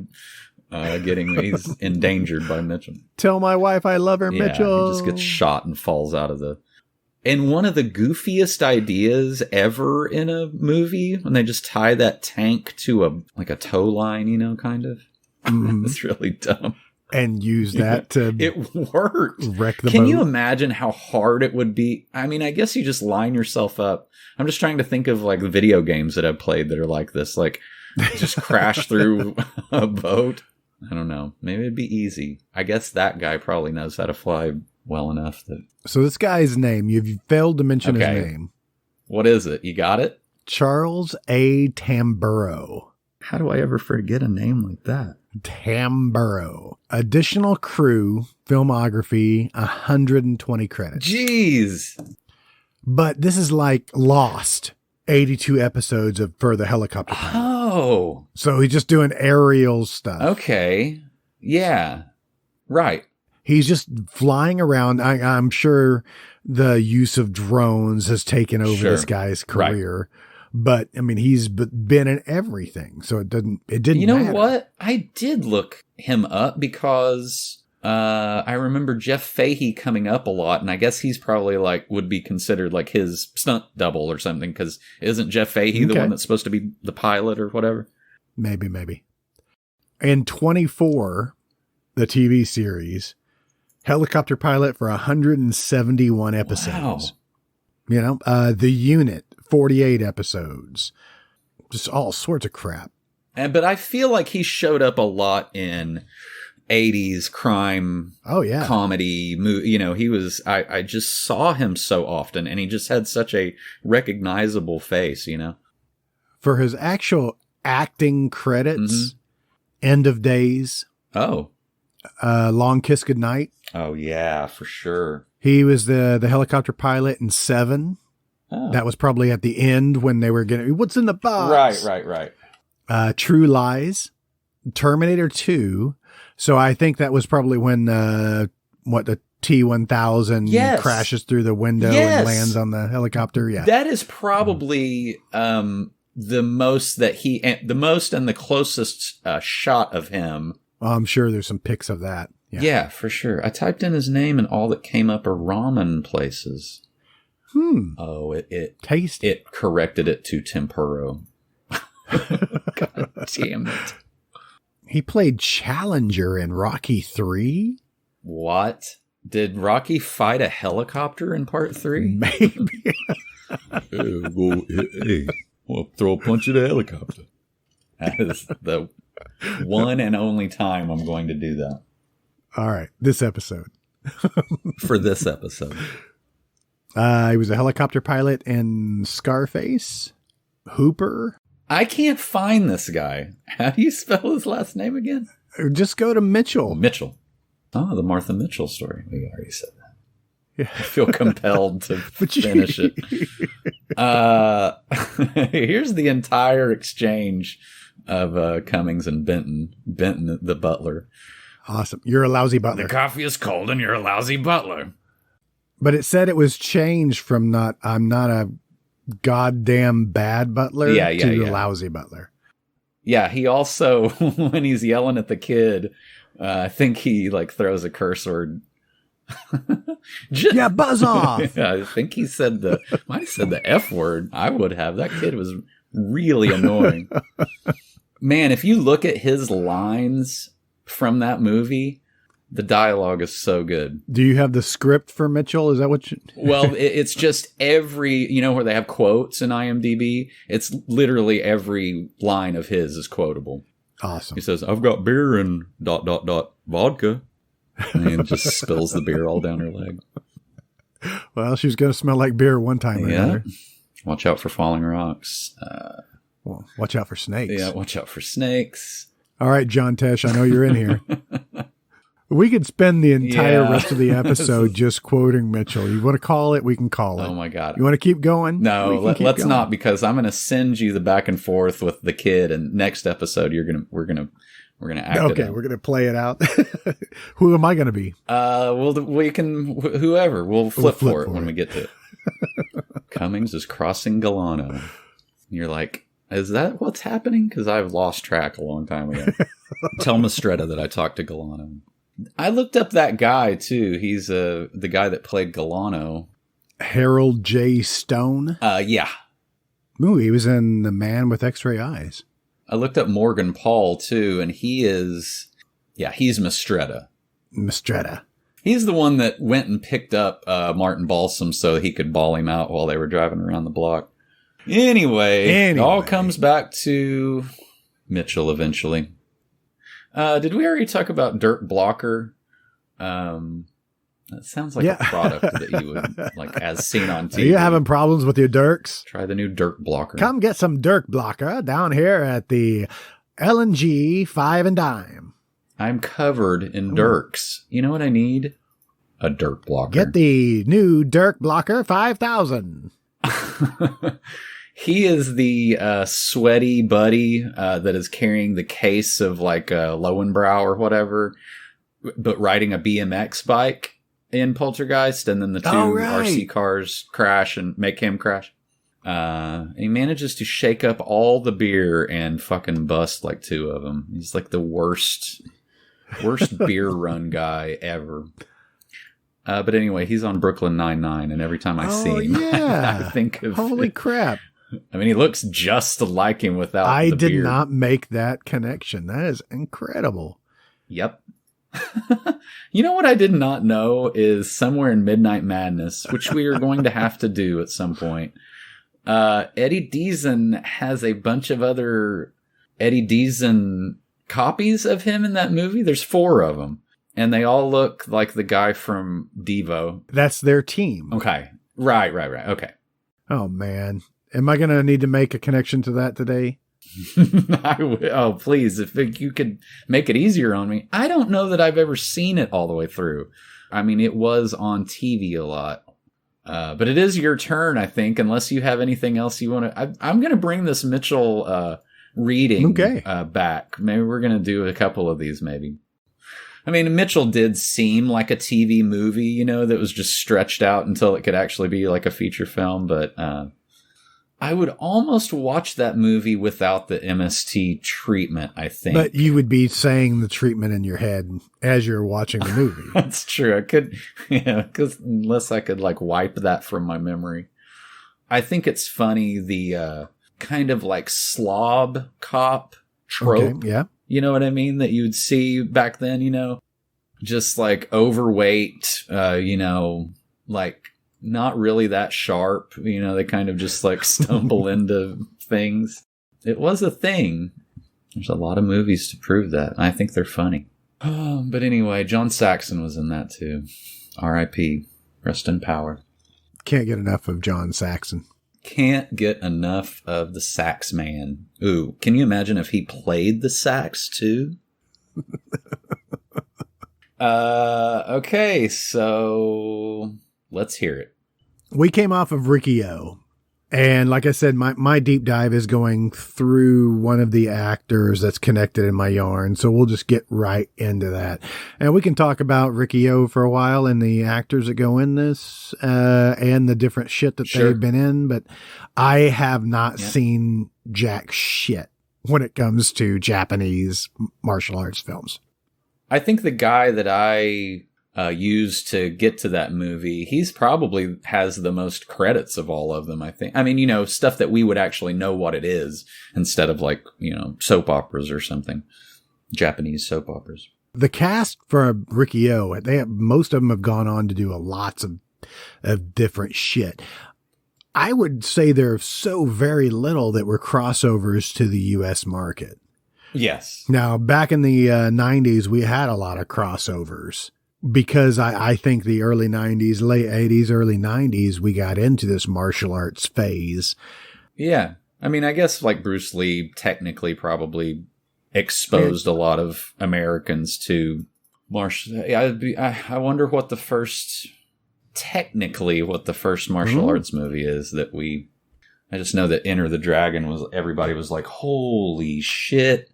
he's endangered by Mitchell. Tell my wife I love her, Mitchell. He just gets shot and falls out of the... And one of the goofiest ideas ever in a movie, when they just tie that tank to a tow line, kind of. It's really dumb. And use that to... It worked. Wreck the boat. Can you imagine how hard it would be? I mean, I guess you just line yourself up. I'm just trying to think of like video games that I've played that are like this, like just crash through a boat. I don't know. Maybe it'd be easy. I guess that guy probably knows how to fly well enough that... So this guy's name, you've failed to mention his name. What is it? You got it? Charles A. Tamburo. How do I ever forget a name like that? Tamburo. Additional crew, filmography, 120 credits. Jeez. But this is like Lost. 82 episodes for the helicopter pilot. Oh. So he's just doing aerial stuff. Okay. Yeah. Right. He's just flying around. I'm sure the use of drones has taken over this guy's career. Right. But I mean, he's been in everything. So it didn't matter. What? I did look him up because I remember Jeff Fahey coming up a lot. And I guess he's probably would be considered like his stunt double or something. Because isn't Jeff Fahey the one that's supposed to be the pilot or whatever? Maybe. In 24, the TV series, helicopter pilot for 171 episodes. Wow. The Unit, 48 episodes. Just all sorts of crap. But I feel like he showed up a lot in 80s crime comedy movie. He was, I just saw him so often and he just had such a recognizable face, For his actual acting credits, End of Days, Oh. Long Kiss Goodnight. Oh, yeah, for sure. He was the helicopter pilot in 7. Oh. That was probably at the end when they were getting, what's in the box? Right. True Lies. Terminator 2. So I think that was probably when, the T-1000 crashes through the window and lands on the helicopter. Yeah. That is probably the most and the closest shot of him. I'm sure there's some pics of that. Yeah, for sure. I typed in his name and all that came up are ramen places. Oh, it tasty. It corrected it to tempuro. God damn it. He played Challenger in Rocky 3. What? Did Rocky fight a helicopter in part 3? Maybe. Hey, we'll throw a punch at a helicopter. That is the one and only time I'm going to do that. All right. This episode. For this episode. He was a helicopter pilot in Scarface. Hooper. I can't find this guy. How do you spell his last name again? Just go to Mitchell. Mitchell. Oh, the Martha Mitchell story. We already said that. Yeah. I feel compelled to finish it. Here's the entire exchange of Cummings and Benton. Benton, the butler. Awesome. You're a lousy butler. The coffee is cold and you're a lousy butler. But it said it was changed from I'm not a goddamn bad butler to a lousy butler. Yeah, he also, when he's yelling at the kid, I think he throws a curse word. Yeah, buzz off. Yeah, I think he might have said the F word. I would have. That kid was really annoying. Man, if you look at his lines from that movie, the dialogue is so good. Do you have the script for Mitchell? Is that what you... Well, it's just every, where they have quotes in IMDb, it's literally every line of his is quotable. Awesome. He says, I've got beer and ... vodka. And just spills the beer all down her leg. Well, she was going to smell like beer one time or another. Watch out for falling rocks. Well, watch out for snakes. Yeah, watch out for snakes. All right, John Tesh, I know you're in here. We could spend the entire rest of the episode just quoting Mitchell. You want to call it? We can call it. Oh, my God. You want to keep going? No, let's not, because I'm going to send you the back and forth with the kid, and next episode we're going to act it out. Okay, we're going to play it out. Who am I going to be? We can, whoever. We'll flip for it when we get to it. Cummings is crossing Galano. You're like, is that what's happening? Because I've lost track a long time ago. Tell Mistretta that I talked to Galano. I looked up that guy, too. He's the guy that played Galano. Harold J. Stone? Yeah. Ooh, he was in The Man with X-Ray Eyes. I looked up Morgan Paul, too, and he's Mistretta. Mistretta. He's the one that went and picked up Martin Balsam so he could ball him out while they were driving around the block. Anyway, it all comes back to Mitchell eventually. Did we already talk about Dirt Blocker? That sounds like a product that you would, as seen on TV. Are you having problems with your dirks? Try the new Dirt Blocker. Come get some Dirt Blocker down here at the L&G 5 and Dime. I'm covered in dirks. You know what I need? A Dirt Blocker. Get the new Dirt Blocker 5000. He is the sweaty buddy that is carrying the case of Lowenbrow or whatever, but riding a BMX bike in Poltergeist, and then the two RC cars crash and make him crash. He manages to shake up all the beer and fucking bust 2 of them. He's the worst beer run guy ever. But anyway, he's on Brooklyn Nine-Nine, and every time I see him, I think of... Holy crap. I mean, he looks just like him without the beard. I did not make that connection. That is incredible. Yep. You know what I did not know is somewhere in Midnight Madness, which we are going to have to do at some point, Eddie Deason has a bunch of other Eddie Deason copies of him in that movie. There's 4 of them, and they all look like the guy from Devo. That's their team. Okay. Right. Okay. Oh, man. Am I going to need to make a connection to that today? Oh, please, if you could make it easier on me. I don't know that I've ever seen it all the way through. I mean, it was on TV a lot. But it is your turn, I think, unless you have anything else you want to... I'm going to bring this Mitchell reading back. Maybe we're going to do a couple of these, maybe. I mean, Mitchell did seem like a TV movie, you know, that was just stretched out until it could actually be like a feature film. But I would almost watch that movie without the MST treatment, I think. But you would be saying the treatment in your head as you're watching the movie. That's true. I could, because unless I could like wipe that from my memory. I think it's funny, the kind of like slob cop trope. Okay, yeah. You know what I mean? That you'd see back then, you know, just like overweight, you know, like not really that sharp. You know, they kind of just like stumble into things. It was a thing. There's a lot of movies to prove that. I think they're funny. But anyway, John Saxon was in that too. R.I.P. Rest in power. Can't get enough of John Saxon. Can't get enough of the sax man. Ooh, can you imagine if he played the sax too? Okay, so let's hear it. We came off of Riki Oh. And like I said, my deep dive is going through one of the actors that's connected in my yarn. So we'll just get right into that. And we can talk about Riki Oh for a while and the actors that go in this, and the different shit that they've been in. But I have not seen jack shit when it comes to Japanese martial arts films. I think the guy that I used to get to that movie, he's probably has the most credits of all of them, I think. I mean, you know, stuff that we would actually know what it is instead of like, you know, soap operas or something. Japanese soap operas. The cast for Riki Oh, most of them have gone on to do lots of different shit. I would say there's so very little that were crossovers to the U.S. market. Yes. Now, back in the 90s, we had a lot of crossovers. Because I think the early 90s, late 80s, early 90s, we got into this martial arts phase. Yeah. I mean, I guess like Bruce Lee technically probably exposed a lot of Americans to martial. I wonder what the first martial arts movie is that I just know that Enter the Dragon everybody was like, holy shit.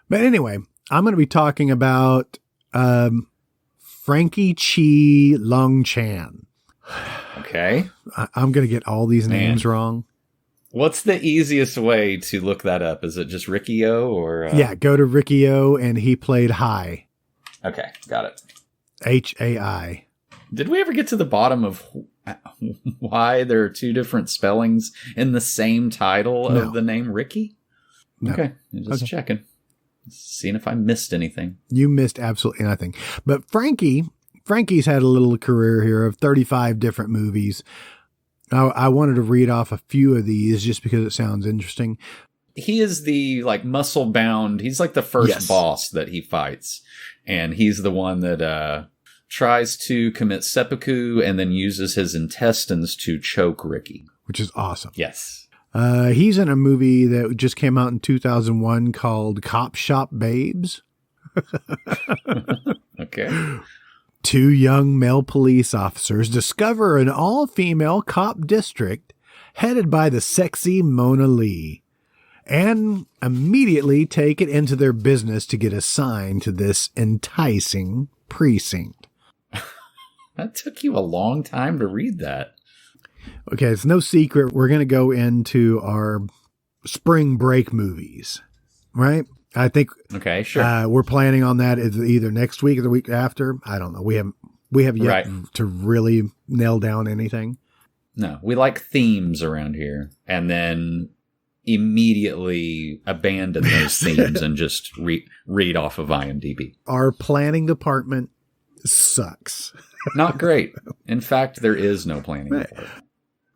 But anyway, I'm going to be talking about, Frankie Chi Long Chan. Okay. I'm going to get all these names wrong. What's the easiest way to look that up? Is it just Riki Oh or? Yeah, go to Riki Oh and he played Hai. Okay, got it. Hai. Did we ever get to the bottom of why there are two different spellings in the same title of the name Ricky? No. Okay, just checking. Seeing if I missed anything. You missed absolutely nothing. But Frankie's had a little career here of 35 different movies. I wanted to read off a few of these just because it sounds interesting. He is the like muscle bound. He's like the first boss that he fights. And he's the one that tries to commit seppuku and then uses his intestines to choke Ricky. Which is awesome. Yes. He's in a movie that just came out in 2001 called Cop Shop Babes. Okay. Two young male police officers discover an all-female cop district headed by the sexy Mona Lee and immediately take it into their business to get assigned to this enticing precinct. That took you a long time to read that. Okay, it's no secret. We're going to go into our spring break movies, right? I think. Okay, sure. We're planning on that either next week or the week after. I don't know. We have yet to really nail down anything. No, we like themes around here, and then immediately abandon those themes and just read off of IMDb. Our planning department sucks. Not great. In fact, there is no planning department.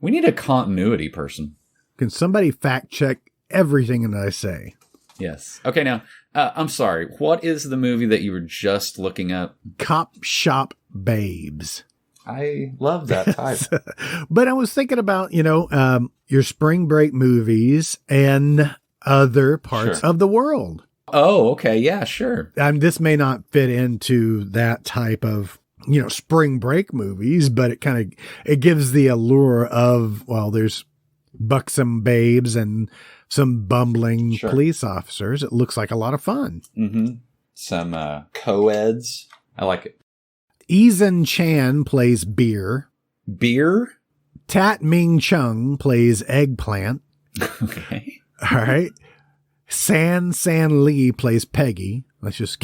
We need a continuity person. Can somebody fact check everything that I say? Yes. Okay, now, I'm sorry. What is the movie that you were just looking up? Cop Shop Babes. I love that title. But I was thinking about, your spring break movies, and other parts Sure. of the world. Oh, okay. Yeah, sure. This may not fit into that type of, spring break movies, but it gives the allure of, well, there's buxom babes and some bumbling Sure. police officers. It looks like a lot of fun. Mm-hmm. Some co-eds. I like it. Eason Chan plays Beer. Beer? Tat Ming Chung plays Eggplant. Okay. All right. San Lee plays Peggy. Let's just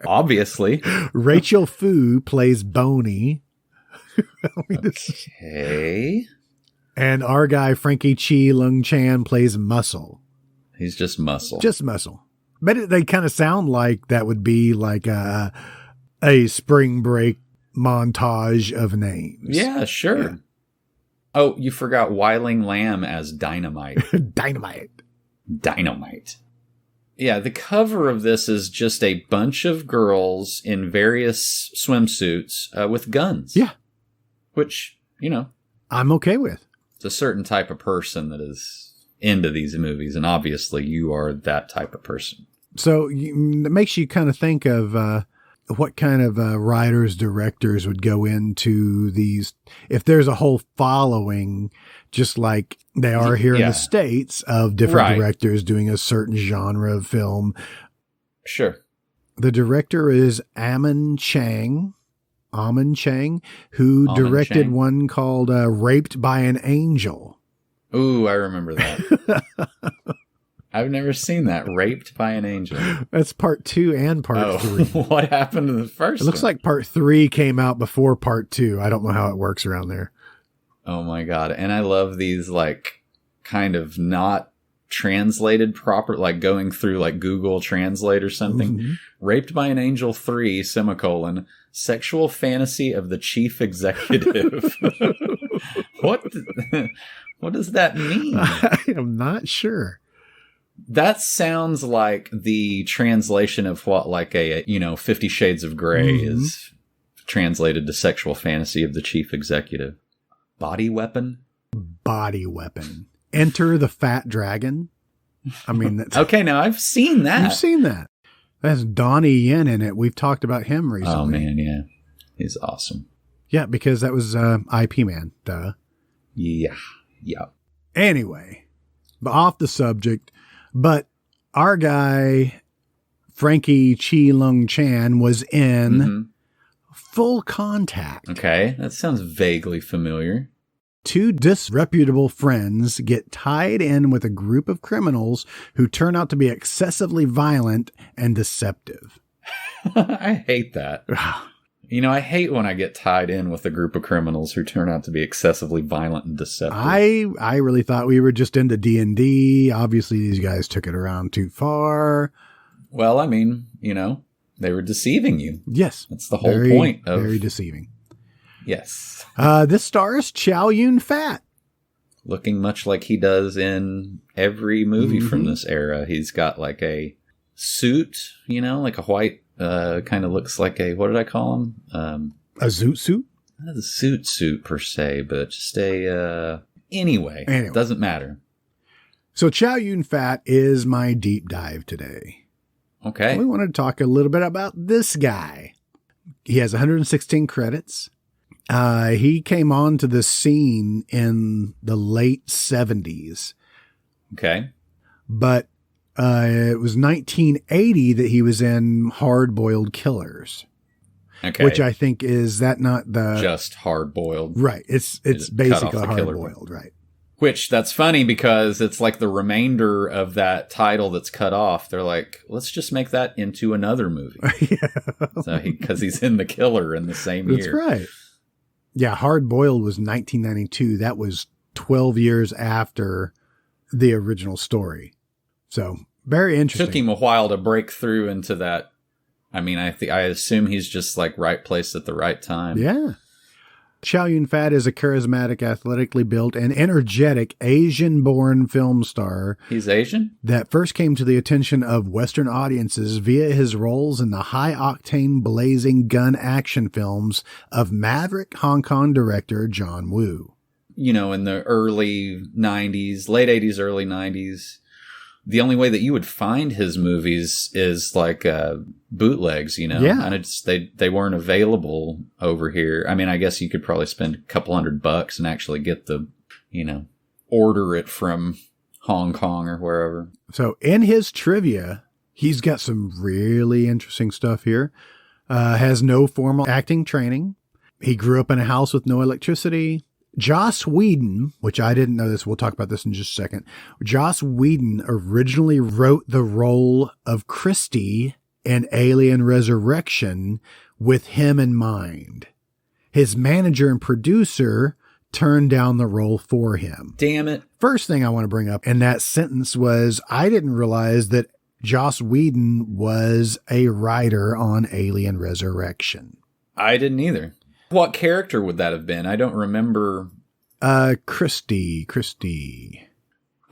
Obviously. Rachel Fu plays Boney. Okay. And our guy Frankie Chi Lung Chan plays Muscle. He's just muscle. Just Muscle. But they kind of sound like that would be like a spring break montage of names. Yeah, sure. Yeah. Oh, you forgot Weiling Lamb as Dynamite. Dynamite. Yeah, the cover of this is just a bunch of girls in various swimsuits with guns. Yeah. Which, I'm okay with. it's a certain type of person that is into these movies, and obviously you are that type of person. So it makes you kind of think of what kind of writers, directors would go into these, if there's a whole following, just like they are here in the States, of different directors doing a certain genre of film. Sure. The director is Amin Chang, who directed one called Raped by an Angel. Ooh, I remember that. I've never seen that. Raped by an Angel. That's part 2 and part 3. What happened to the first It looks like part 3 came out before part 2. I don't know how it works around there. Oh my God. And I love these kind of not translated proper, going through Google Translate or something. Mm-hmm. Raped by an Angel 3, sexual fantasy of the chief executive. What does that mean? I am not sure. That sounds like the translation of what a 50 Shades of Grey is translated to sexual fantasy of the chief executive. Body weapon? Body weapon. Enter the Fat Dragon. I mean, that's okay, now I've seen that. You've seen that. That's Donnie Yen in it. We've talked about him recently. Oh man, yeah. He's awesome. Yeah, because that was IP Man. Duh. Yeah. Anyway, but off the subject, but our guy, Frankie Chi Lung Chan, was in Full Contact. Okay, that sounds vaguely familiar. 2 disreputable friends get tied in with a group of criminals who turn out to be excessively violent and deceptive. I hate that. I hate when I get tied in with a group of criminals who turn out to be excessively violent and deceptive. I really thought we were just into D&D. Obviously, these guys took it around too far. Well, I mean, they were deceiving you. Yes. That's the whole point of... Very deceiving. Yes. This stars Chow Yun-fat. Looking much like he does in every movie from this era. He's got a suit, a white, kind of looks like a, what did I call him? A zoot suit? Not a suit per se, but just a, anyway, doesn't matter. So Chow Yun-fat is my deep dive today. Okay. We wanted to talk a little bit about this guy. He has 116 credits. He came onto the scene in the late 70s. Okay. But it was 1980 that he was in Hard Boiled Killers. Okay. Which I think is that not the... Just Hard Boiled. Right. It's basically Hard Boiled, right. Which, that's funny because it's the remainder of that title that's cut off. They're like, let's just make that into another movie. So because he's in The Killer in the same year. That's right. Yeah, Hard Boiled was 1992. That was 12 years after the original story. So, very interesting. Took him a while to break through into that. I mean, I assume he's just right place at the right time. Yeah. Chow Yun-fat is a charismatic, athletically built, and energetic Asian-born film star. He's Asian? That first came to the attention of Western audiences via his roles in the high-octane, blazing gun action films of maverick Hong Kong director John Woo. in the early 90s, late 80s, early 90s, the only way that you would find his movies is like bootlegs, Yeah. And they weren't available over here. I mean, I guess you could probably spend a couple $100 and actually get the, order it from Hong Kong or wherever. So in his trivia, he's got some really interesting stuff here. Has no formal acting training. He grew up in a house with no electricity. Joss Whedon, which I didn't know this, we'll talk about this in just a second. Joss Whedon originally wrote the role of Christie in Alien Resurrection with him in mind. His manager and producer turned down the role for him. Damn it. First thing I want to bring up in that sentence was I didn't realize that Joss Whedon was a writer on Alien Resurrection. I didn't either. What character would that have been? I don't remember. Christie.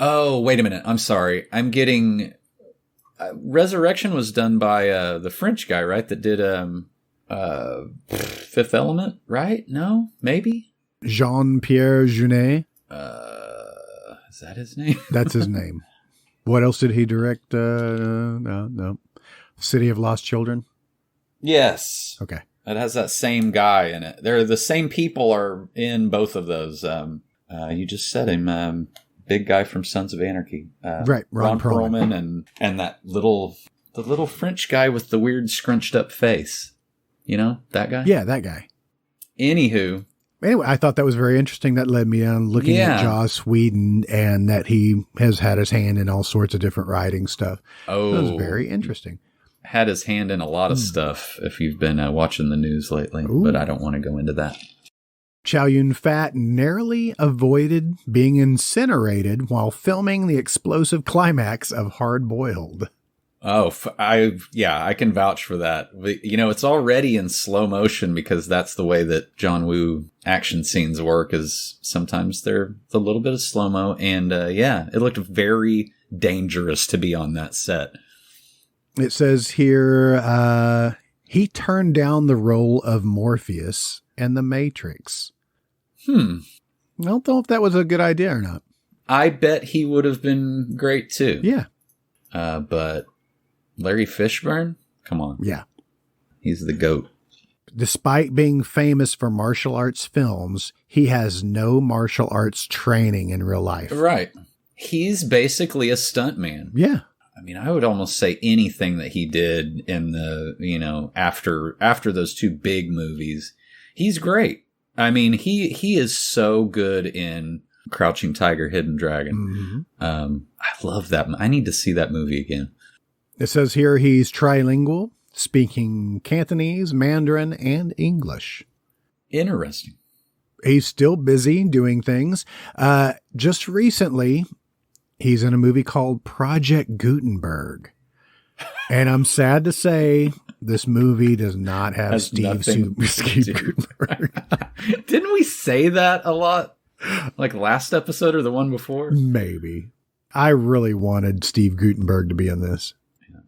Oh, wait a minute. I'm sorry. I'm getting... Resurrection was done by the French guy, right? That did Fifth Element, right? No? Maybe? Jean-Pierre Jeunet. Is that his name? That's his name. What else did he direct? No. City of Lost Children? Yes. Okay. It has that same guy in it. They're the same people are in both of those. You just said him, big guy from Sons of Anarchy. Right, Ron Perlman. and that the little French guy with the weird scrunched up face. That guy? Yeah, that guy. Anywho. Anyway, I thought that was very interesting. That led me on looking at Joss Whedon and that he has had his hand in all sorts of different writing stuff. Oh. That was very interesting. Had his hand in a lot of stuff if you've been watching the news lately, but I don't want to go into that. Chow Yun-fat narrowly avoided being incinerated while filming the explosive climax of Hard Boiled. Oh, I can vouch for that. It's already in slow motion because that's the way that John Woo action scenes work is sometimes they're a little bit of slow-mo. And it looked very dangerous to be on that set. It says here, he turned down the role of Morpheus in The Matrix. I don't know if that was a good idea or not. I bet he would have been great too. Yeah. But Larry Fishburne? Come on. Yeah. He's the GOAT. Despite being famous for martial arts films, he has no martial arts training in real life. Right. He's basically a stuntman. Yeah. I mean, I would almost say anything that he did in the, after those two big movies, he's great. I mean, he is so good in Crouching Tiger, Hidden Dragon. Mm-hmm. I love that. I need to see that movie again. It says here he's trilingual, speaking Cantonese, Mandarin, and English. Interesting. He's still busy doing things. Just recently, he's in a movie called Project Gutenberg. And I'm sad to say this movie does not have Steve Gutenberg. Didn't we say that a lot? Like last episode or the one before? Maybe. I really wanted Steve Gutenberg to be in this.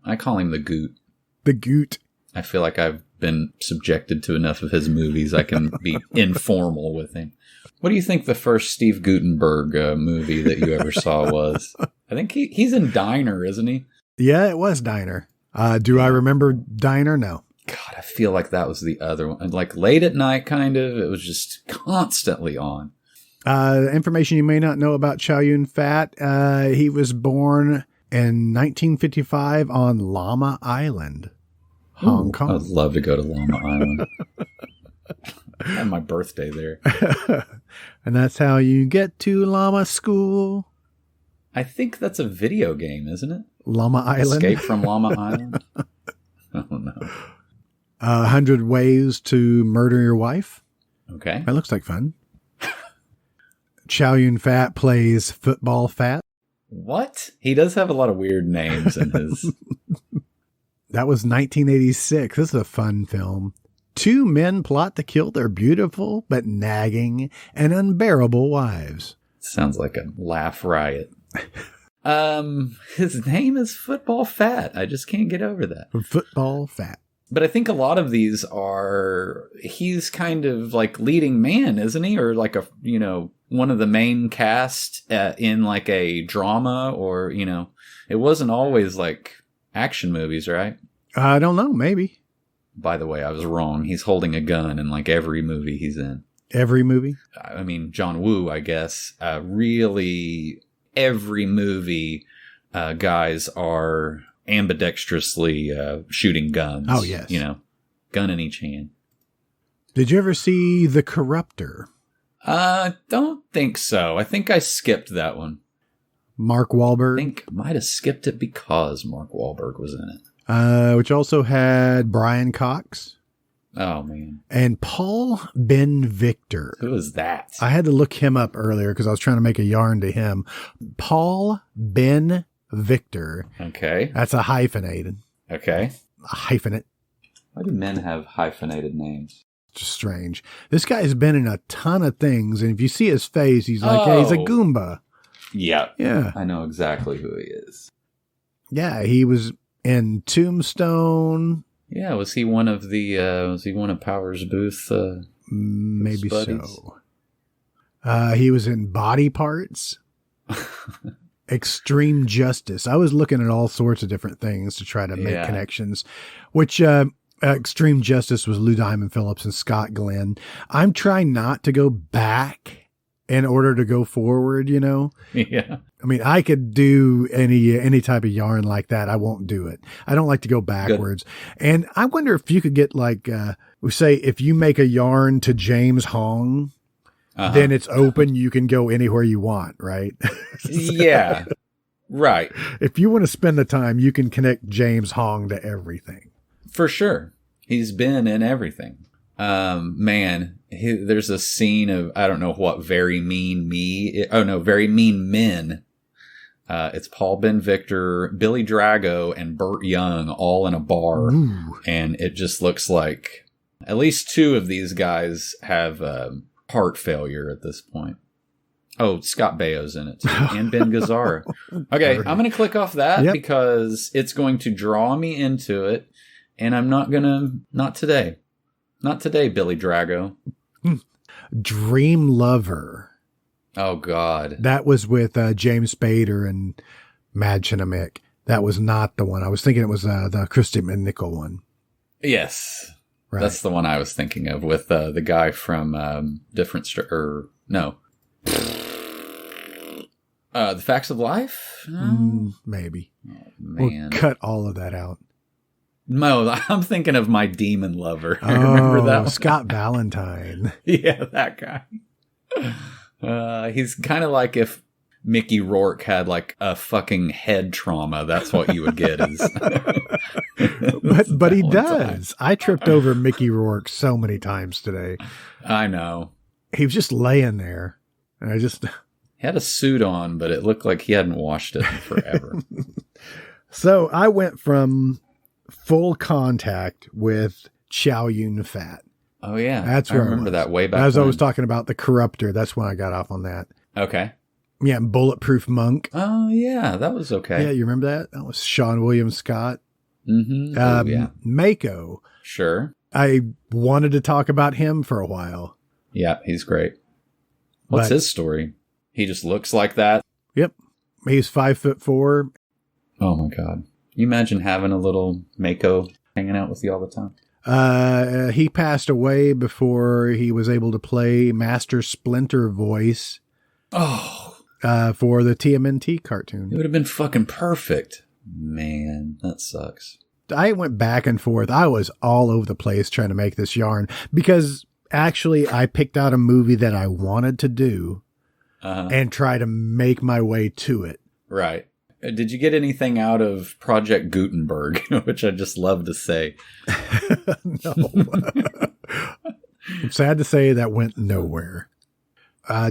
I call him the Goot. The Goot. I feel like I've been subjected to enough of his movies. I can be informal with him. What do you think the first Steve Gutenberg movie that you ever saw was? I think he's in Diner, isn't he? Yeah, it was Diner. Do I remember Diner? No. God, I feel like that was the other one. Like late at night, kind of. It was just constantly on. Information you may not know about Chow Yun-fat. He was born in 1955 on Llama Island, Hong Kong. I'd love to go to Llama Island. I had my birthday there. And that's how you get to Llama School. I think that's a video game, isn't it? Llama Island. Escape from Llama Island? I don't know. 100 Ways to Murder Your Wife. Okay. That looks like fun. Chow Yun-fat plays Football Fat. What? He does have a lot of weird names in his... That was 1986. This is a fun film. Two men plot to kill their beautiful but nagging and unbearable wives. Sounds like a laugh riot. His name is Football Fat. I just can't get over that. Football Fat. But I think a lot of these he's kind of like leading man, isn't he? Or like one of the main cast in like a drama, or, it wasn't always like action movies, right? I don't know. Maybe. By the way, I was wrong. He's holding a gun in like every movie he's in. Every movie? I mean, John Woo, I guess. Really, every movie, guys are ambidextrously shooting guns. Oh, yes. Gun in each hand. Did you ever see The Corruptor? Don't think so. I think I skipped that one. Mark Wahlberg? I think I might have skipped it because Mark Wahlberg was in it. Which also had Brian Cox. Oh, man. And Paul Ben Victor. Who is that? I had to look him up earlier because I was trying to make a yarn to him. Paul Ben Victor. Okay. That's a hyphenated. Okay. A hyphenate. Why do men have hyphenated names? Just strange. This guy's been in a ton of things, and if you see his face, he's like, hey, he's a Goomba. Yeah. Yeah. I know exactly who he is. Yeah, he was in Tombstone. Yeah, was he one of Powers Booth? Maybe buddies? so. He was in Body Parts. Extreme Justice. I was looking at all sorts of different things to try to make connections, which Extreme Justice was Lou Diamond Phillips and Scott Glenn. I'm trying not to go back in order to go forward, Yeah. I mean, I could do any type of yarn like that. I won't do it. I don't like to go backwards. Good. And I wonder if you could get like, we say if you make a yarn to James Hong, then it's open. You can go anywhere you want, right? Yeah. Right. If you want to spend the time, you can connect James Hong to everything. For sure. He's been in everything. Man, there's a scene of, I don't know what, Very Mean Men. It's Paul Ben Victor, Billy Drago, and Burt Young all in a bar. Ooh. And it just looks like at least two of these guys have heart failure at this point. Oh, Scott Baio's in it too, and Ben Gazzara. Okay, I'm going to click off that because it's going to draw me into it, and I'm not today. Not today, Billy Drago. Dream Lover. Oh, God. That was with James Spader and Madchen Amick. That was not the one. I was thinking it was the Christy McNichol one. Yes. Right. That's the one I was thinking of with the guy from The Facts of Life? Maybe. Oh, man. We'll cut all of that out. No, I'm thinking of My Demon Lover. Remember that one? Scott Valentine. Yeah, that guy. He's kind of like if Mickey Rourke had like a fucking head trauma. That's what you would get. But he does. I tripped over Mickey Rourke so many times today. I know. He was just laying there. And he had a suit on, but it looked like he hadn't washed it in forever. So I went from Full Contact with Chow Yun-Fat. Oh, yeah. That's where I remember that way back As when. I was talking about The Corruptor, that's when I got off on that. Okay. Yeah, Bulletproof Monk. Oh, yeah. That was okay. Yeah, you remember that? That was Sean William Scott. Mm-hmm. Yeah. Mako. Sure. I wanted to talk about him for a while. Yeah, he's great. What's his story? He just looks like that? Yep. He's 5'4". Oh, my God. You imagine having a little Mako hanging out with you all the time? He passed away before he was able to play Master Splinter voice. Oh. For the TMNT cartoon. It would have been fucking perfect. Man, that sucks. I went back and forth. I was all over the place trying to make this yarn because actually I picked out a movie that I wanted to do and try to make my way to it. Right. Did you get anything out of Project Gutenberg, which I just love to say? No. I'm sad to say that went nowhere.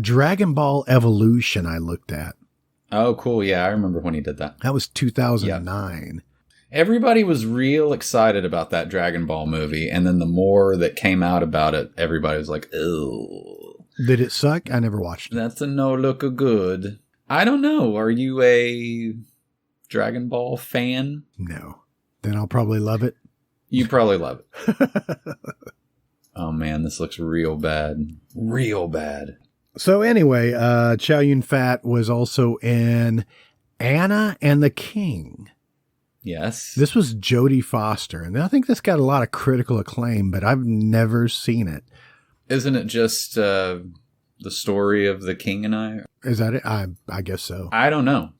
Dragon Ball Evolution I looked at. Oh, cool. Yeah, I remember when he did that. That was 2009. Everybody was real excited about that Dragon Ball movie, and then the more that came out about it, everybody was like, "Ew." Did it suck? I never watched it. That's a no look good. I don't know. Are you a Dragon Ball fan? No. Then I'll probably love it. You probably love it. Oh man, this looks real bad. Real bad. So anyway, Chow Yun-fat was also in Anna and the King. Yes. This was Jodie Foster, and I think this got a lot of critical acclaim, but I've never seen it. Isn't it just the story of the king and I? Is that it? I guess so. I don't know.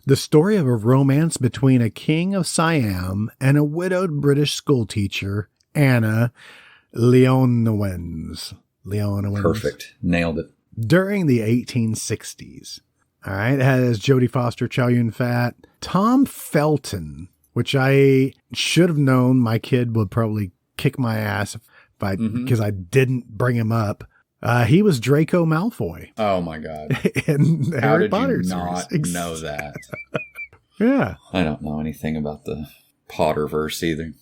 The story of a romance between a king of Siam and a widowed British schoolteacher, Anna Leonowens. Perfect. Nailed it. During the 1860s. All right. It has Jodie Foster, Chow Yun-fat, Tom Felton, which I should have known my kid would probably kick my ass because I didn't bring him up. He was Draco Malfoy. Oh my God. In How Harry did Potter you not series. know that? Yeah. I don't know anything about the Potterverse either.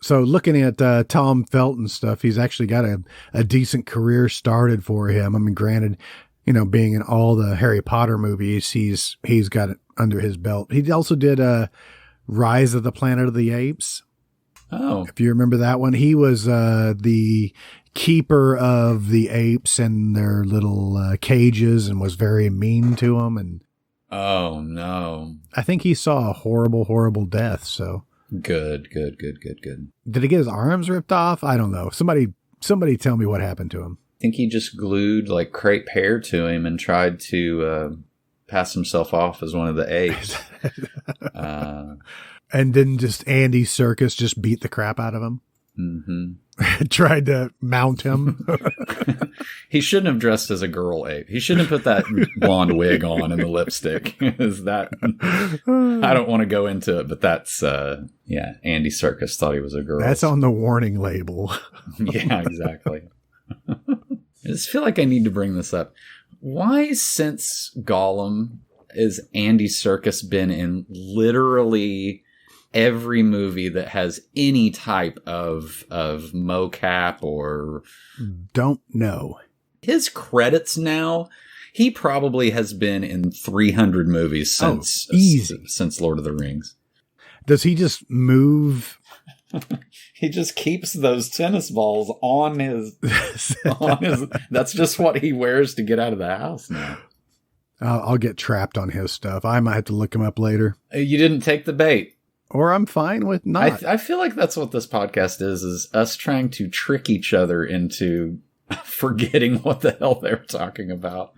So looking at Tom Felton stuff, he's actually got a decent career started for him. I mean, granted, being in all the Harry Potter movies, he's got it under his belt. He also did Rise of the Planet of the Apes. Oh. If you remember that one, he was the keeper of the apes in their little cages and was very mean to them. And oh no, I think he saw a horrible, horrible death. So good. Did he get his arms ripped off? I don't know. Somebody tell me what happened to him. I think he just glued like crepe hair to him and tried to pass himself off as one of the apes. And then just Andy Serkis just beat the crap out of him. Mm-hmm. Tried to mount him. He shouldn't have dressed as a girl ape. He shouldn't have put that blonde wig on and the lipstick. Is that? I don't want to go into it, but that's Andy Serkis thought he was a girl. That's on the warning label. Yeah, exactly. I just feel like I need to bring this up. Why, since Gollum, is Andy Serkis been in literally every movie that has any type of mocap or... Don't know. His credits now, he probably has been in 300 movies since Lord of the Rings. Does he just move? He just keeps those tennis balls on his... That's just what he wears to get out of the house now. I'll get trapped on his stuff. I might have to look him up later. You didn't take the bait. Or I'm fine with not. I feel like that's what this podcast is us trying to trick each other into forgetting what the hell they were talking about.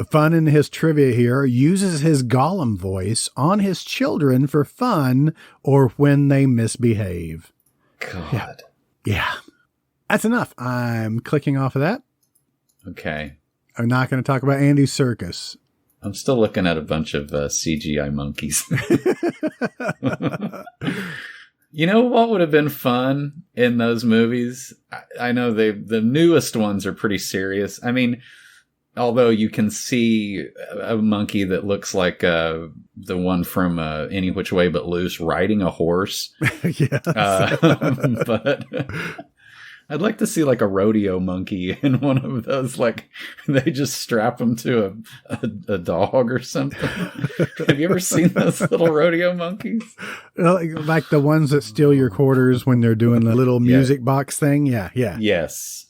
Fun in his trivia here, uses his Gollum voice on his children for fun or when they misbehave. God. Yeah. That's enough. I'm clicking off of that. Okay. I'm not going to talk about Andy Serkis. I'm still looking at a bunch of CGI monkeys. You know what would have been fun in those movies? I know the newest ones are pretty serious. I mean, although you can see a monkey that looks like the one from Any Which Way But Loose riding a horse. Yes. But... I'd like to see like a rodeo monkey in one of those, like they just strap them to a dog or something. Have you ever seen those little rodeo monkeys? Like the ones that steal your quarters when they're doing the little music box thing? Yeah. Yes.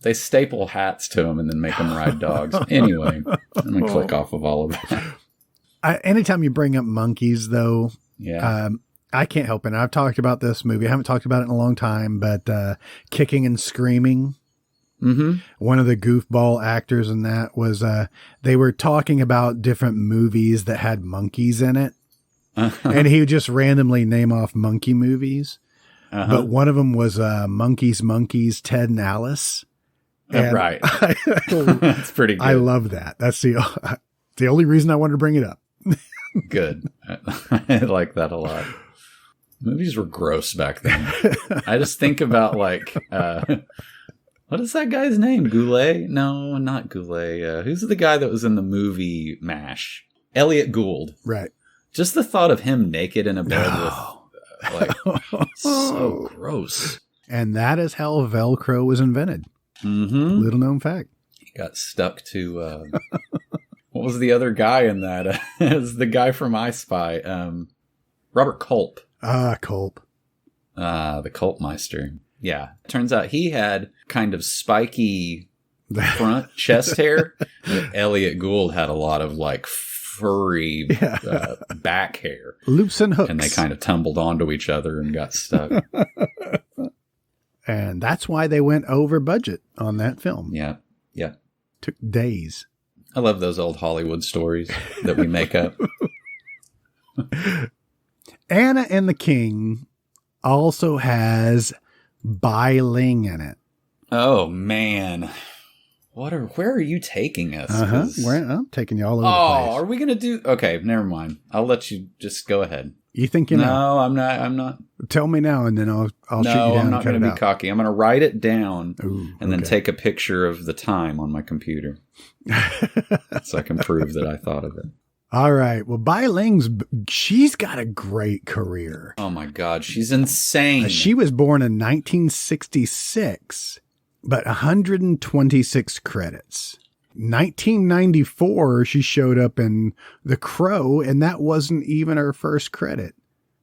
They staple hats to them and then make them ride dogs. Anyway, I'm going to click off of all of that. Anytime you bring up monkeys, though, I can't help it. I've talked about this movie. I haven't talked about it in a long time, but Kicking and Screaming. Mm-hmm. One of the goofball actors in that was, they were talking about different movies that had monkeys in it. Uh-huh. And he would just randomly name off monkey movies. Uh-huh. But one of them was Monkeys, Ted and Alice. And right. That's pretty good. I love that. That's the only reason I wanted to bring it up. Good. I like that a lot. Movies were gross back then. I just think about like, what is that guy's name? Goulet? No, not Goulet. Who's the guy that was in the movie MASH? Elliot Gould. Right. Just the thought of him naked in a bed with, so gross. And that is how Velcro was invented. Mm-hmm. Little known fact. He got stuck to, what was the other guy in that? It was the guy from I Spy. Robert Culp. Culp. The Cultmeister. Yeah. Turns out he had kind of spiky front chest hair. Elliot Gould had a lot of like furry back hair. Loops and hooks. And they kind of tumbled onto each other and got stuck. And that's why they went over budget on that film. Yeah. Yeah. Took days. I love those old Hollywood stories that we make up. Anna and the King also has Bai Ling in it. Oh, man. Where are you taking us? I'm taking you all over the place. Are we going to do... Okay, never mind. I'll let you just go ahead. You think you know? No, I'm not. Tell me now, and then I'll shoot you down. No, I'm not going to be cocky. I'm going to write it down then take a picture of the time on my computer. So I can prove that I thought of it. All right. Well, Bai Ling's, she's got a great career. Oh my God. She's insane. She was born in 1966, but 126 credits. 1994, she showed up in The Crow, and that wasn't even her first credit.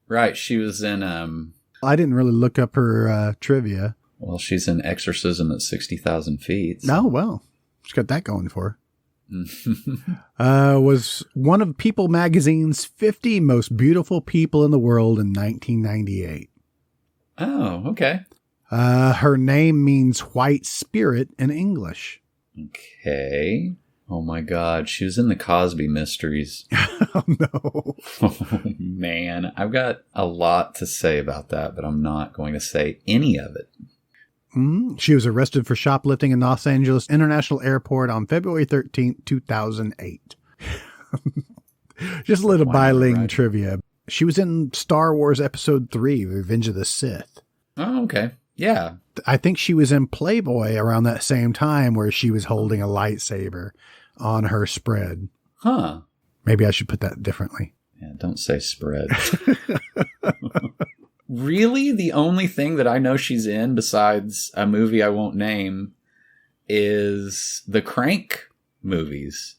Right. She was in, I didn't really look up her trivia. Well, she's in Exorcism at 60,000 feet. So. Oh, well, she's got that going for her. Was one of People magazine's 50 most beautiful people in the world in 1998. Oh, okay. Her name means white spirit in English. Okay. Oh my God. She was in the Cosby Mysteries. Oh no. Oh man. I've got a lot to say about that, but I'm not going to say any of it. She was arrested for shoplifting in Los Angeles International Airport on February 13th, 2008. Just a little Bai Ling trivia. She was in Star Wars Episode 3, Revenge of the Sith. Oh, okay. Yeah. I think she was in Playboy around that same time where she was holding a lightsaber on her spread. Huh. Maybe I should put that differently. Yeah, don't say spread. Really? The only thing that I know she's in besides a movie I won't name is the Crank movies.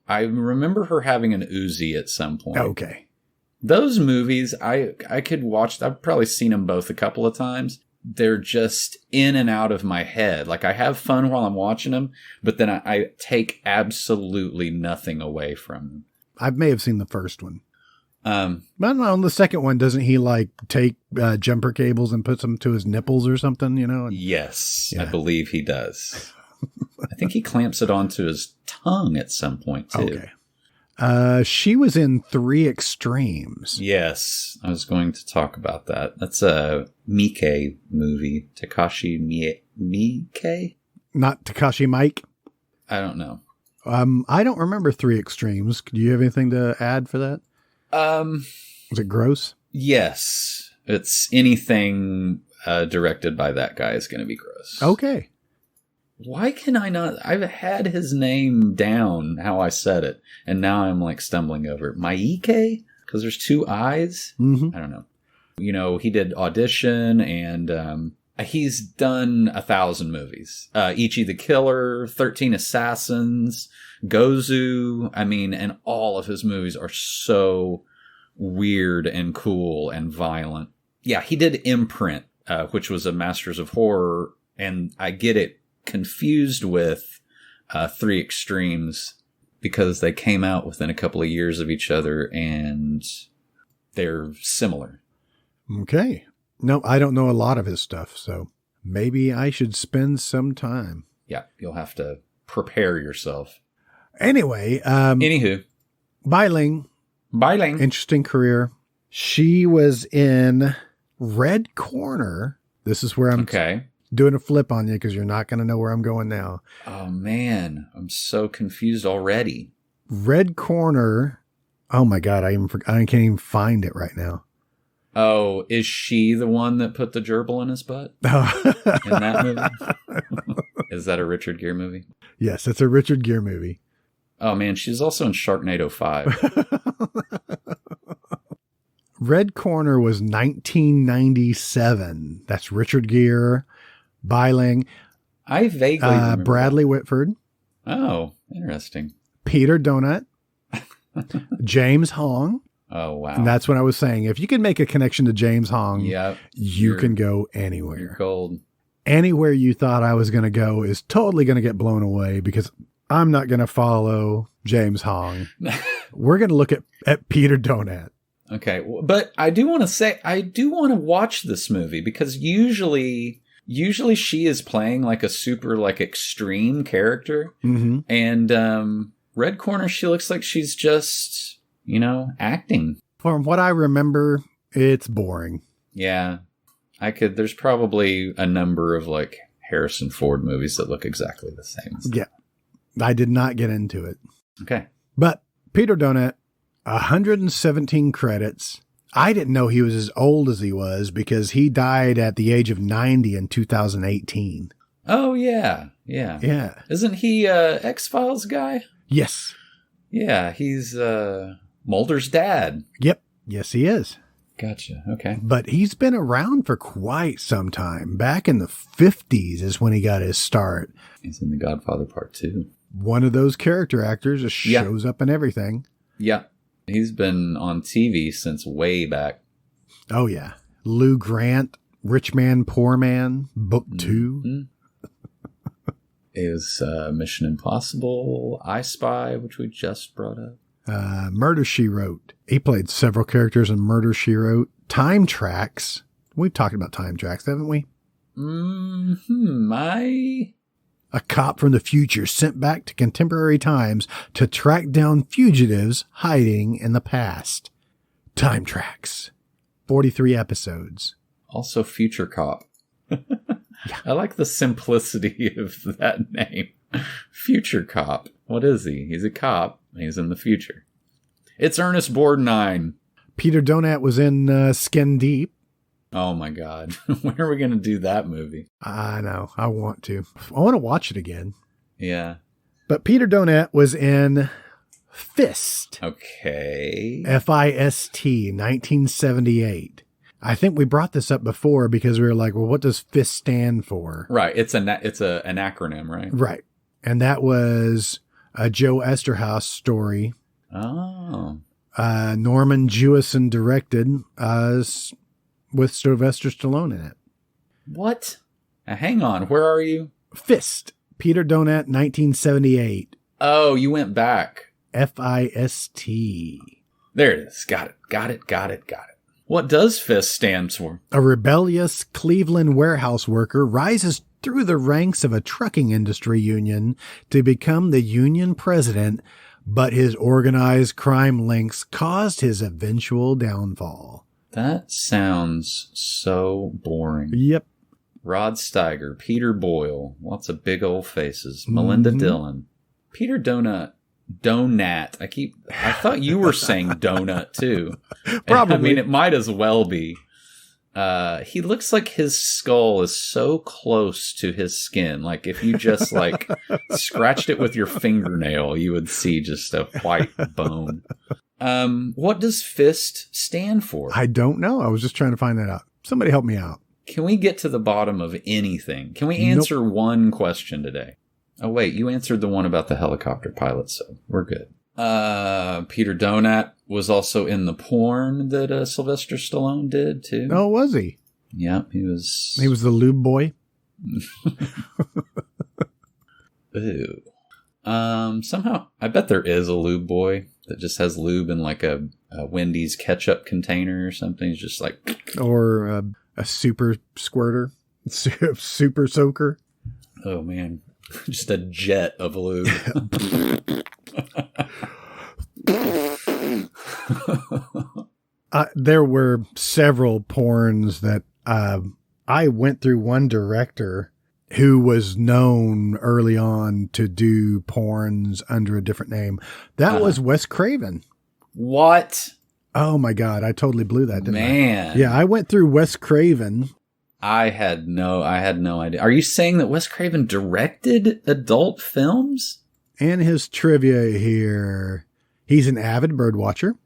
I remember her having an Uzi at some point. Okay. Those movies, I could watch. I've probably seen them both a couple of times. They're just in and out of my head. Like I have fun while I'm watching them, but then I take absolutely nothing away from them. I may have seen the first one. But I don't know, on the second one, doesn't he like take jumper cables and put them to his nipples or something, you know? Yes, yeah. I believe he does. I think he clamps it onto his tongue at some point too. Okay. She was in 3 Extremes. Yes, I was going to talk about that. That's a Miike movie. Takashi Miike? Not Takashi Mike? I don't know. I don't remember 3 Extremes. Do you have anything to add for that? Was it gross? Yes. It's anything directed by that guy is going to be gross. Okay. Why can I not? I've had his name down how I said it, and now I'm like stumbling over it. Miike? Because there's 2 eyes? Mm-hmm. I don't know. You know, he did Audition, and he's done 1,000 movies. Ichi the Killer, 13 Assassins, Gozu. I mean, and all of his movies are so weird and cool and violent. Yeah, he did Imprint, which was a Masters of Horror, and I get it confused with 3 Extremes because they came out within a couple of years of each other and they're similar. Okay. No, I don't know a lot of his stuff, so maybe I should spend some time. Yeah, you'll have to prepare yourself. Anyway. Anywho. Bai Ling. Interesting career. She was in Red Corner. This is where I'm doing a flip on you because you're not going to know where I'm going now. Oh, man. I'm so confused already. Red Corner. Oh, my God. I can't even find it right now. Oh, is she the one that put the gerbil in his butt? In that movie? Is that a Richard Gere movie? Yes, it's a Richard Gere movie. Oh, man. She's also in Sharknado 5. Red Corner was 1997. That's Richard Gere, Bai Ling. I vaguely remember Bradley Whitford. Oh, interesting. Peter Donut. James Hong. Oh, wow. And that's when I was saying, if you can make a connection to James Hong, you can go anywhere. You're gold. Anywhere you thought I was going to go is totally going to get blown away because I'm not going to follow James Hong. We're going to look at Peter Donat. Okay. But I do want to say, I do want to watch this movie because usually she is playing like a super like extreme character. Mm-hmm. And Red Corner, she looks like she's just, acting. From what I remember, it's boring. Yeah. There's probably a number of like Harrison Ford movies that look exactly the same. Yeah. I did not get into it. Okay. But Peter Donat, 117 credits. I didn't know he was as old as he was because he died at the age of 90 in 2018. Oh, yeah. Yeah. Yeah. Isn't he X-Files guy? Yes. Yeah, he's Mulder's dad. Yep. Yes, he is. Gotcha. Okay. But he's been around for quite some time. Back in the 50s is when he got his start. He's in The Godfather Part 2. One of those character actors just shows up in everything. Yeah. He's been on TV since way back. Oh, yeah. Lou Grant, Rich Man, Poor Man, Book 2. Mm-hmm. It was Mission Impossible, I Spy, which we just brought up. Murder, She Wrote. He played several characters in Murder, She Wrote. Time Tracks. We've talked about Time Tracks, haven't we? A cop from the future sent back to contemporary times to track down fugitives hiding in the past. Time Tracks. 43 episodes. Also Future Cop. I like the simplicity of that name. Future Cop. What is he? He's a cop. He's in the future. It's Ernest Borgnine. Peter Donat was in Skin Deep. Oh my God. When are we going to do that movie? I know. I want to. I want to watch it again. Yeah. But Peter Donat was in Fist. Okay. F-I-S-T, 1978. I think we brought this up before because we were like, well, what does Fist stand for? Right. It's an acronym, right? Right. And that was a Joe Esterhaus story. Oh. Norman Jewison directed with Sylvester Stallone in it. What? Hang on. Where are you? Fist. Peter Donat, 1978. Oh, you went back. F-I-S-T. There it is. Got it. What does FIST stand for? A rebellious Cleveland warehouse worker rises through the ranks of a trucking industry union to become the union president, but his organized crime links caused his eventual downfall. That sounds so boring. Yep. Rod Steiger, Peter Boyle, lots of big old faces. Melinda Dillon. Peter Donat. I thought you were saying donut too. Probably. I mean, it might as well be. He looks like his skull is so close to his skin. Like if you just like scratched it with your fingernail, you would see just a white bone. What does FIST stand for? I don't know. I was just trying to find that out. Somebody help me out. Can we get to the bottom of anything? Can we answer one question today? Oh, wait, you answered the one about the helicopter pilot, so we're good. Peter Donat was also in the porn that Sylvester Stallone did, too. Oh, was he? Yep, he was... He was the lube boy? Ooh. Somehow, I bet there is a lube boy that just has lube in like a Wendy's ketchup container or something. He's just like... Or a super squirter. Super soaker. Oh, man. Just a jet of lube. There were several porns that I went through one director who was known early on to do porns under a different name. That was Wes Craven. What? Oh my God. I totally blew that, didn't Man. I? Yeah, I went through Wes Craven. I had no idea. Are you saying that Wes Craven directed adult films? And his trivia here. He's an avid birdwatcher.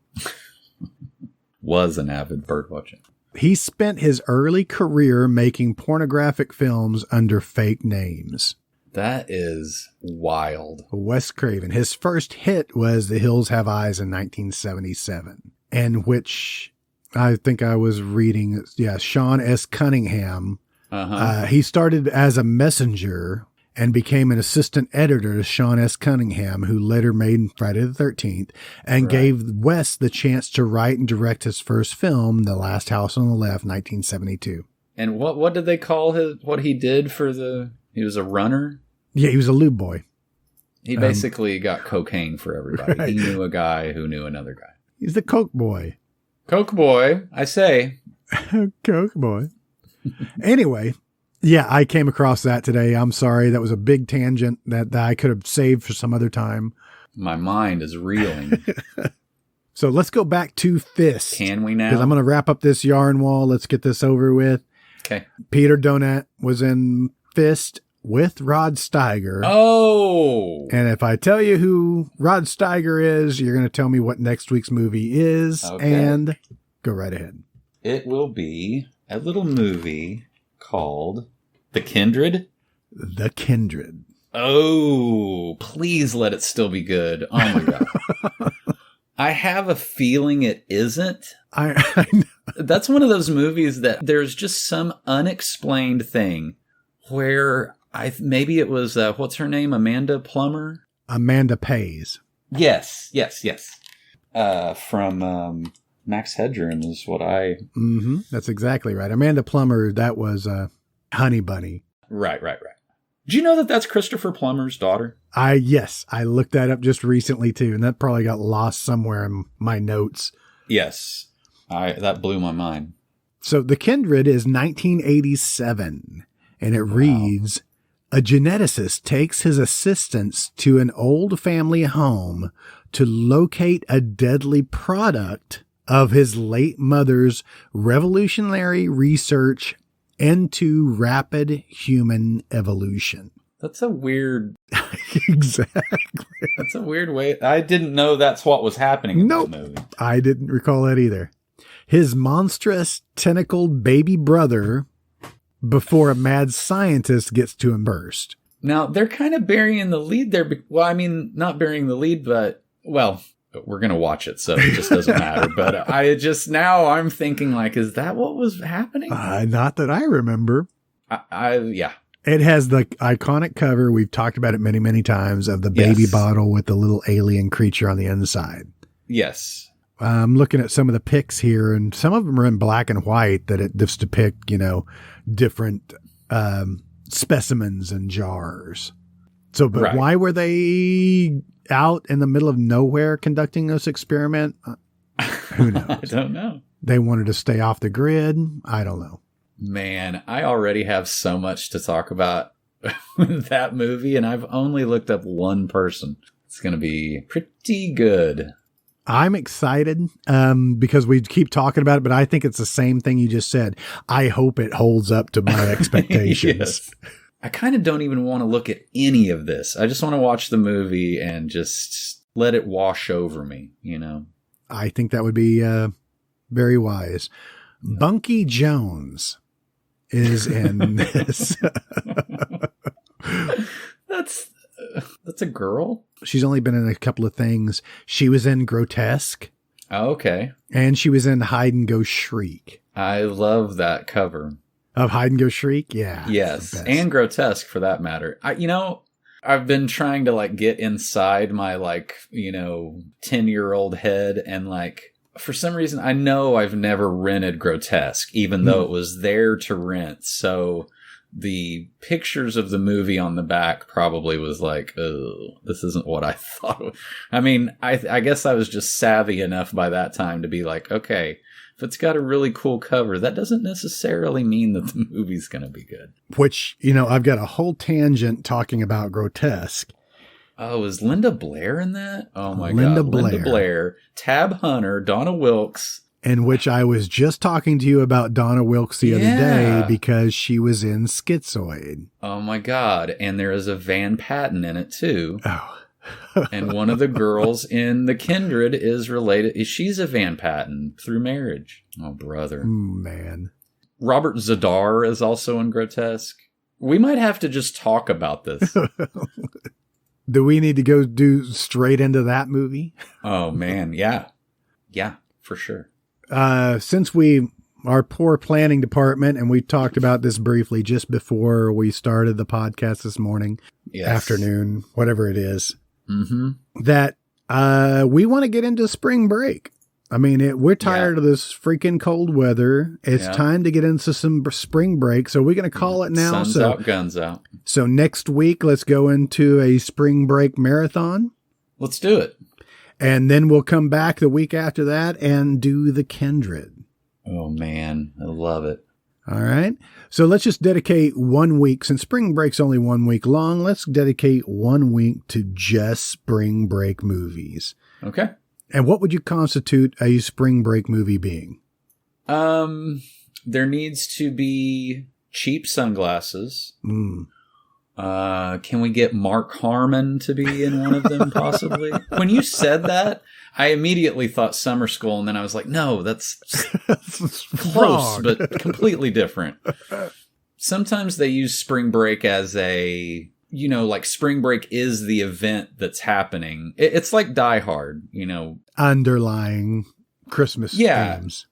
Was an avid birdwatcher. He spent his early career making pornographic films under fake names. That is wild. Wes Craven. His first hit was The Hills Have Eyes in 1977. in which I think I was reading, Sean S. Cunningham. He started as a messenger and became an assistant editor to Sean S. Cunningham, who later made Friday the 13th, and gave Wes the chance to write and direct his first film, The Last House on the Left, 1972. And what did they call what he did he was a runner? Yeah, he was a lube boy. He basically got cocaine for everybody. Right. He knew a guy who knew another guy. He's the Coke boy. Coke boy, I say. Coke boy. Anyway, yeah, I came across that today. I'm sorry. That was a big tangent that I could have saved for some other time. My mind is reeling. So let's go back to Fist. Can we now? Because I'm going to wrap up this yarn wall. Let's get this over with. Okay. Peter Donat was in Fist with Rod Steiger. Oh! And if I tell you who Rod Steiger is, you're going to tell me what next week's movie is. Okay. And go right ahead. It will be a little movie called The Kindred. The Kindred. Oh, please let it still be good. Oh my God. I have a feeling it isn't. I know. That's one of those movies that there's just some unexplained thing where maybe it was, what's her name? Amanda Plummer? Amanda Pays. Yes. From Max Headroom is what I... Mm-hmm. That's exactly right. Amanda Plummer, that was Honey Bunny. Right. Do you know that that's Christopher Plummer's daughter? Yes. I looked that up just recently too, and that probably got lost somewhere in my notes. Yes. That blew my mind. So The Kindred is 1987, and it reads, a geneticist takes his assistants to an old family home to locate a deadly product of his late mother's revolutionary research into rapid human evolution. That's a weird... Exactly. That's a weird way. I didn't know that's what was happening in that movie. I didn't recall that either. His monstrous, tentacled baby brother before a mad scientist gets to him first. Now, they're kind of burying the lead there. Well, I mean, not burying the lead, but, well, we're going to watch it, so it just doesn't matter. But I'm thinking, like, is that what was happening? Not that I remember. Yeah. It has the iconic cover. We've talked about it many, many times of the baby bottle with the little alien creature on the inside. Yes. I'm looking at some of the pics here, and some of them are in black and white that it just depict, different specimens and jars. So, but why were they out in the middle of nowhere conducting this experiment? Who knows? I don't know. They wanted to stay off the grid. I don't know. Man, I already have so much to talk about with that movie, and I've only looked up one person. It's going to be pretty good. I'm excited because we keep talking about it, but I think it's the same thing you just said. I hope it holds up to my expectations. Yes. I kind of don't even want to look at any of this. I just want to watch the movie and just let it wash over me, I think that would be very wise. Bunky Jones is in this. That's a girl? She's only been in a couple of things. She was in Grotesque. Oh, okay. And she was in Hide and Go Shriek. I love that cover. Of Hide and Go Shriek? Yeah. Yes. And Grotesque for that matter. I've been trying to get inside my 10-year-old head and for some reason I know I've never rented Grotesque, even though it was there to rent. So the pictures of the movie on the back probably was oh, this isn't what I thought. I mean, I guess I was just savvy enough by that time to be okay, if it's got a really cool cover, that doesn't necessarily mean that the movie's going to be good. Which, I've got a whole tangent talking about Grotesque. Oh, is Linda Blair in that? Oh my God. Linda Blair, Tab Hunter, Donna Wilkes. In which I was just talking to you about Donna Wilkes the other day because she was in Schizoid. Oh my God. And there is a Van Patten in it too. Oh. And one of the girls in The Kindred is related. She's a Van Patten through marriage. Oh, brother. Man. Robert Zadar is also in Grotesque. We might have to just talk about this. Do we need to go do straight into that movie? Oh, man. Yeah. Yeah. for sure. Since our poor planning department, and we talked about this briefly just before we started the podcast this morning, afternoon, whatever it is, that we want to get into spring break. I mean, we're tired of this freaking cold weather. It's time to get into some spring break. So we're going to call it now. Sun's out, guns out. So next week, let's go into a spring break marathon. Let's do it. And then we'll come back the week after that and do the Kindred. Oh, man. I love it. All right. So let's just dedicate 1 week. Since spring break's only 1 week long, let's dedicate 1 week to just spring break movies. Okay. And what would you constitute a spring break movie being? There needs to be cheap sunglasses. Can we get Mark Harmon to be in one of them, possibly? When you said that, I immediately thought Summer School, and then I was like, no, that's close, but completely different. Sometimes they use spring break as a, like spring break is the event that's happening. It's like Die Hard, Underlying Christmas themes.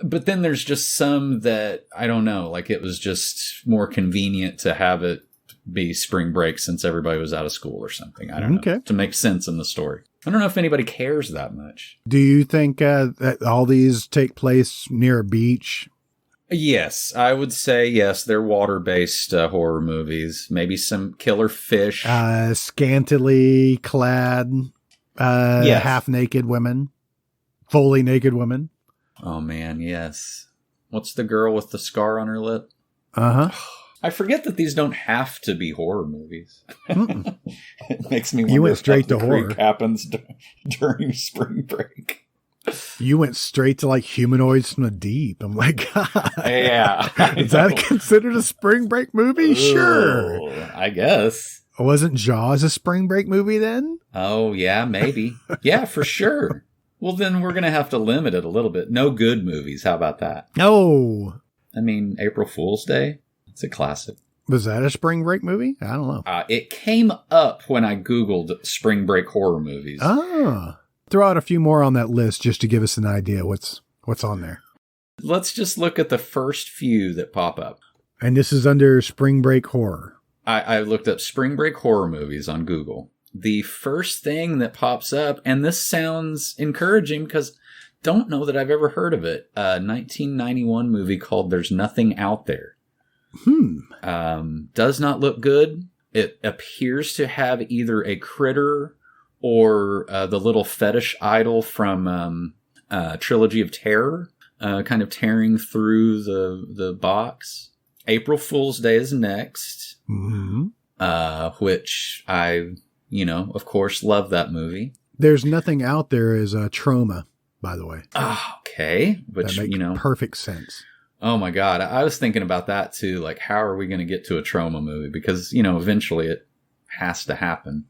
But then there's just some that, I don't know, like it was just more convenient to have it be spring break since everybody was out of school or something. I don't know. To make sense in the story. I don't know if anybody cares that much. Do you think that all these take place near a beach? Yes, I would say yes. They're water-based horror movies. Maybe some killer fish. Scantily clad, half-naked women. Fully naked women. Oh, man, yes. What's the girl with the scar on her lip? Uh-huh. I forget that these don't have to be horror movies. It makes me wonder you went straight to the horror. Happens during spring break. You went straight to like humanoids from the deep. I'm like, God. Yeah. Is that considered a spring break movie? Ooh, sure. I guess. Wasn't Jaws a spring break movie then? Oh, yeah, maybe. Yeah, for sure. Well, then we're going to have to limit it a little bit. No good movies. How about that? Oh. I mean, April Fool's Day. It's a classic. Was that a spring break movie? I don't know. It came up when I Googled spring break horror movies. Ah. Throw out a few more on that list just to give us an idea what's on there. Let's just look at the first few that pop up. And this is under spring break horror. I looked up spring break horror movies on Google. The first thing that pops up, and this sounds encouraging because don't know that I've ever heard of it, a 1991 movie called There's Nothing Out There. Does not look good. It appears to have either a critter or the little fetish idol from Trilogy of Terror, kind of tearing through the box. April Fool's Day is next, which I, of course, love that movie. There's Nothing Out There is a trauma, by the way. Okay, which that makes perfect sense. Oh my God. I was thinking about that too. Like, how are we going to get to a trauma movie? Because, eventually it has to happen.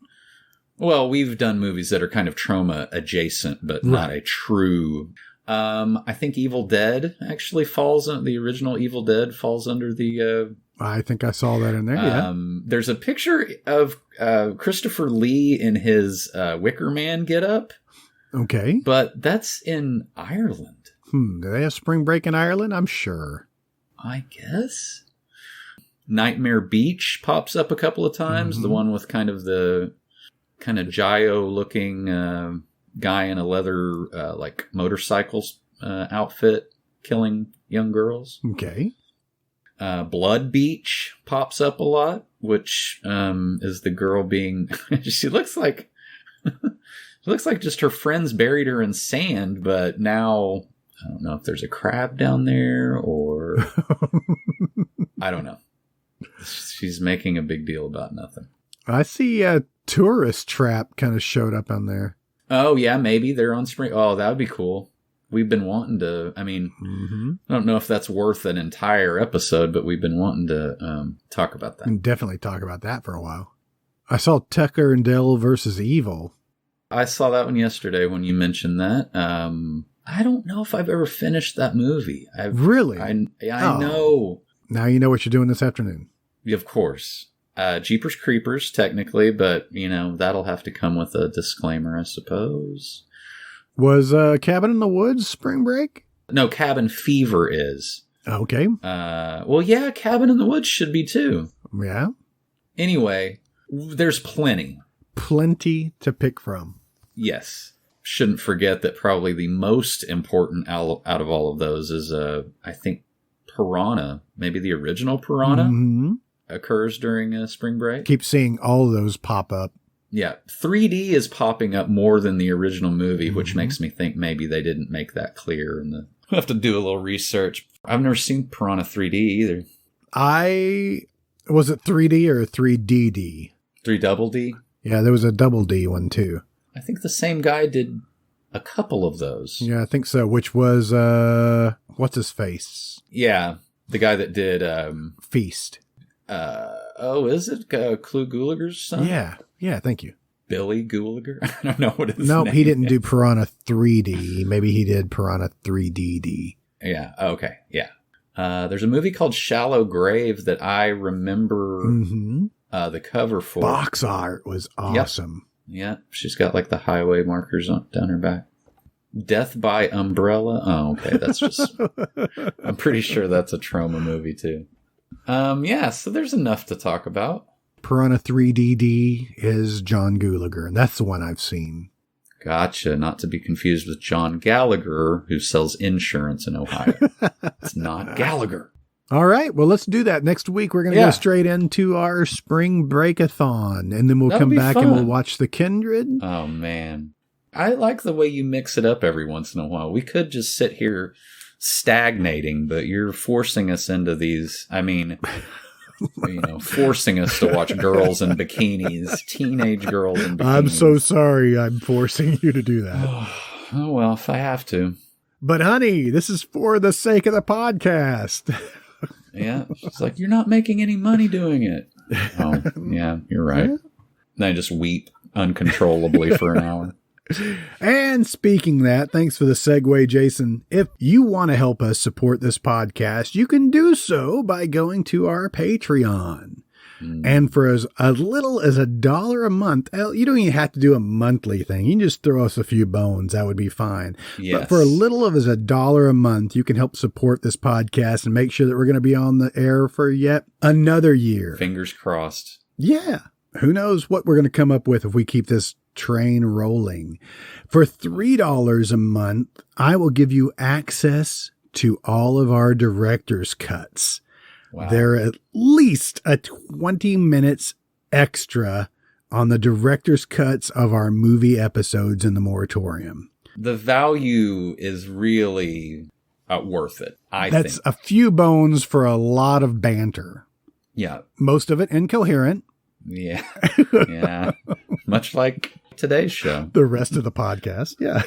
Well, we've done movies that are kind of trauma adjacent, but not a true. I think Evil Dead actually falls on the original Evil Dead falls under the. I think I saw that in there. Yeah. There's a picture of Christopher Lee in his Wicker Man getup. Okay. But that's in Ireland. Do they have spring break in Ireland? I'm sure. I guess. Nightmare Beach pops up a couple of times. The one with kind of Gio looking guy in a leather like motorcycles outfit killing young girls. Okay. Blood Beach pops up a lot, which is the girl being she looks like just her friends buried her in sand, but now I don't know if there's a crab down there or I don't know. She's making a big deal about nothing. I see a Tourist Trap kind of showed up on there. Oh, yeah, maybe they're on spring. Oh, that would be cool. We've been wanting to, I don't know if that's worth an entire episode, but we've been wanting to talk about that. Definitely talk about that for a while. I saw Tucker and Dale versus Evil. I saw that one yesterday when you mentioned that. I don't know if I've ever finished that movie. Really? I know. Now you know what you're doing this afternoon. Of course. Jeepers Creepers, technically, but, that'll have to come with a disclaimer, I suppose. Was Cabin in the Woods Spring Break? No, Cabin Fever is. Okay. Well, yeah, Cabin in the Woods should be too. Yeah. Anyway, there's plenty. Plenty to pick from. Yes. Shouldn't forget that probably the most important out of all of those is, I think, Piranha. Maybe the original Piranha occurs during Spring Break. Keep seeing all of those pop up. Yeah. 3D is popping up more than the original movie, which makes me think maybe they didn't make that clear. I'll have to do a little research. I've never seen Piranha 3D either. Was it 3D or 3DD? 3 double D? Yeah, there was a double D one too. I think the same guy did a couple of those. Yeah, I think so. Which was, what's his face? Yeah, the guy that did... Feast. Is it Clu Gulager's son? Yeah, thank you. Billy Gulager? I don't know what his name is. Nope, he didn't do Piranha 3D. Maybe he did Piranha 3DD. Yeah, okay, yeah. There's a movie called Shallow Grave that I remember the cover for. Box art was awesome. Yep. She's got like the highway markers down her back. Death by Umbrella. Oh, okay. That's just... I'm pretty sure that's a trauma movie too. Yeah, so there's enough to talk about. Piranha 3DD is John Gulager, and that's the one I've seen. Gotcha. Not to be confused with John Gallagher, who sells insurance in Ohio. It's not Gallagher. All right. Well, let's do that. Next week, we're going to go straight into our spring break-a-thon, and then we'll come back and we'll watch The Kindred. Oh, man. I like the way you mix it up every once in a while. We could just sit here stagnating, but you're forcing us into these, forcing us to watch girls in bikinis, teenage girls in bikinis. I'm so sorry I'm forcing you to do that. Oh, well, if I have to. But honey, this is for the sake of the podcast. Yeah. She's like, you're not making any money doing it. Oh, yeah, you're right. Then I just weep uncontrollably for an hour. And speaking that, thanks for the segue, Jason. If you want to help us support this podcast, you can do so by going to our Patreon. And for as little as $1 a month, you don't even have to do a monthly thing. You can just throw us a few bones. That would be fine. Yes. But for as little as $1 a month, you can help support this podcast and make sure that we're going to be on the air for yet another year. Fingers crossed. Yeah. Who knows what we're going to come up with if we keep this train rolling. For $3 a month, I will give you access to all of our director's cuts. Wow. They're at least a 20 minutes extra on the director's cuts of our movie episodes in the moratorium. The value is really worth it, I think. That's a few bones for a lot of banter. Yeah. Most of it incoherent. Yeah. Yeah. Much like today's show. The rest of the podcast. Yeah.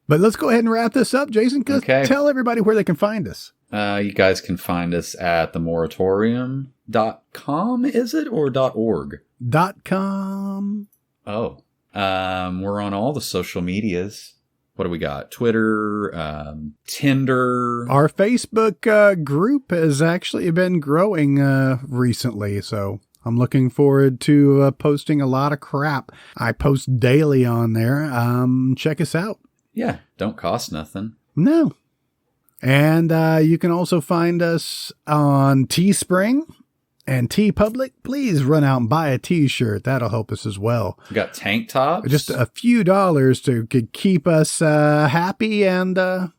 But let's go ahead and wrap this up, Jason. Okay. Tell everybody where they can find us. You guys can find us at themoratorium.com, is it? Or .org? .com. Oh. We're on all the social medias. What do we got? Twitter, Tinder. Our Facebook group has actually been growing recently, so I'm looking forward to posting a lot of crap. I post daily on there. Check us out. Yeah, don't cost nothing. No. And you can also find us on Teespring and TeePublic. Please run out and buy a t-shirt. That'll help us as well. We got tank tops. Just a few dollars to keep us happy and...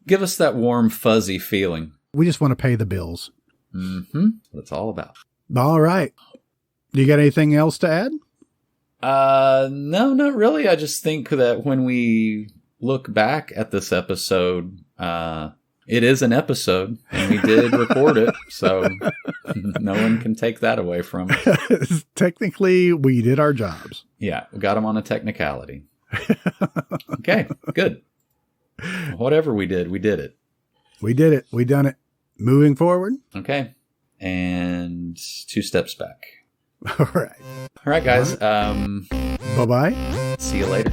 give us that warm, fuzzy feeling. We just want to pay the bills. Mm-hmm. That's all about. All right. You got anything else to add? No, not really. I just think that when we look back at this episode, it is an episode, and we did record it, so no one can take that away from us. Technically, we did our jobs. Yeah, we got them on a technicality. Okay, good. Whatever we did it. We did it. We done it. Moving forward. Okay, and 2 steps back. All right. All right, guys. Bye-bye. See you later.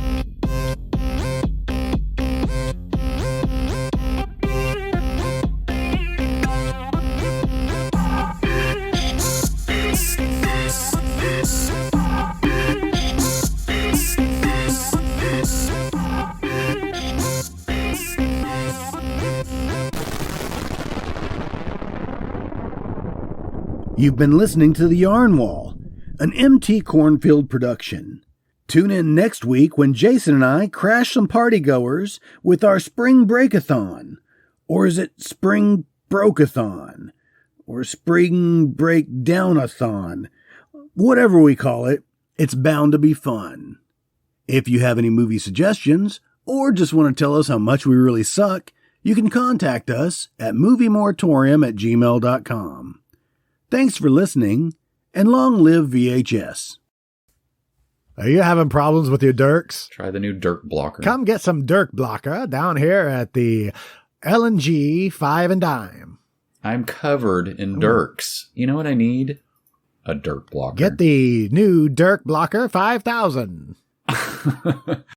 You've been listening to The Yarn Wall, an MT Cornfield production. Tune in next week when Jason and I crash some partygoers with our Spring Breakathon. Or is it Spring Brokeathon? Or Spring Breakdownathon? Whatever we call it, it's bound to be fun. If you have any movie suggestions, or just want to tell us how much we really suck, you can contact us at moviemoratorium@gmail.com. Thanks for listening, and long live VHS. Are you having problems with your dirks? Try the new Dirk Blocker. Come get some Dirk Blocker down here at the L&G 5 and Dime. I'm covered in Dirks. You know what I need? A Dirk Blocker. Get the new Dirk Blocker 5000.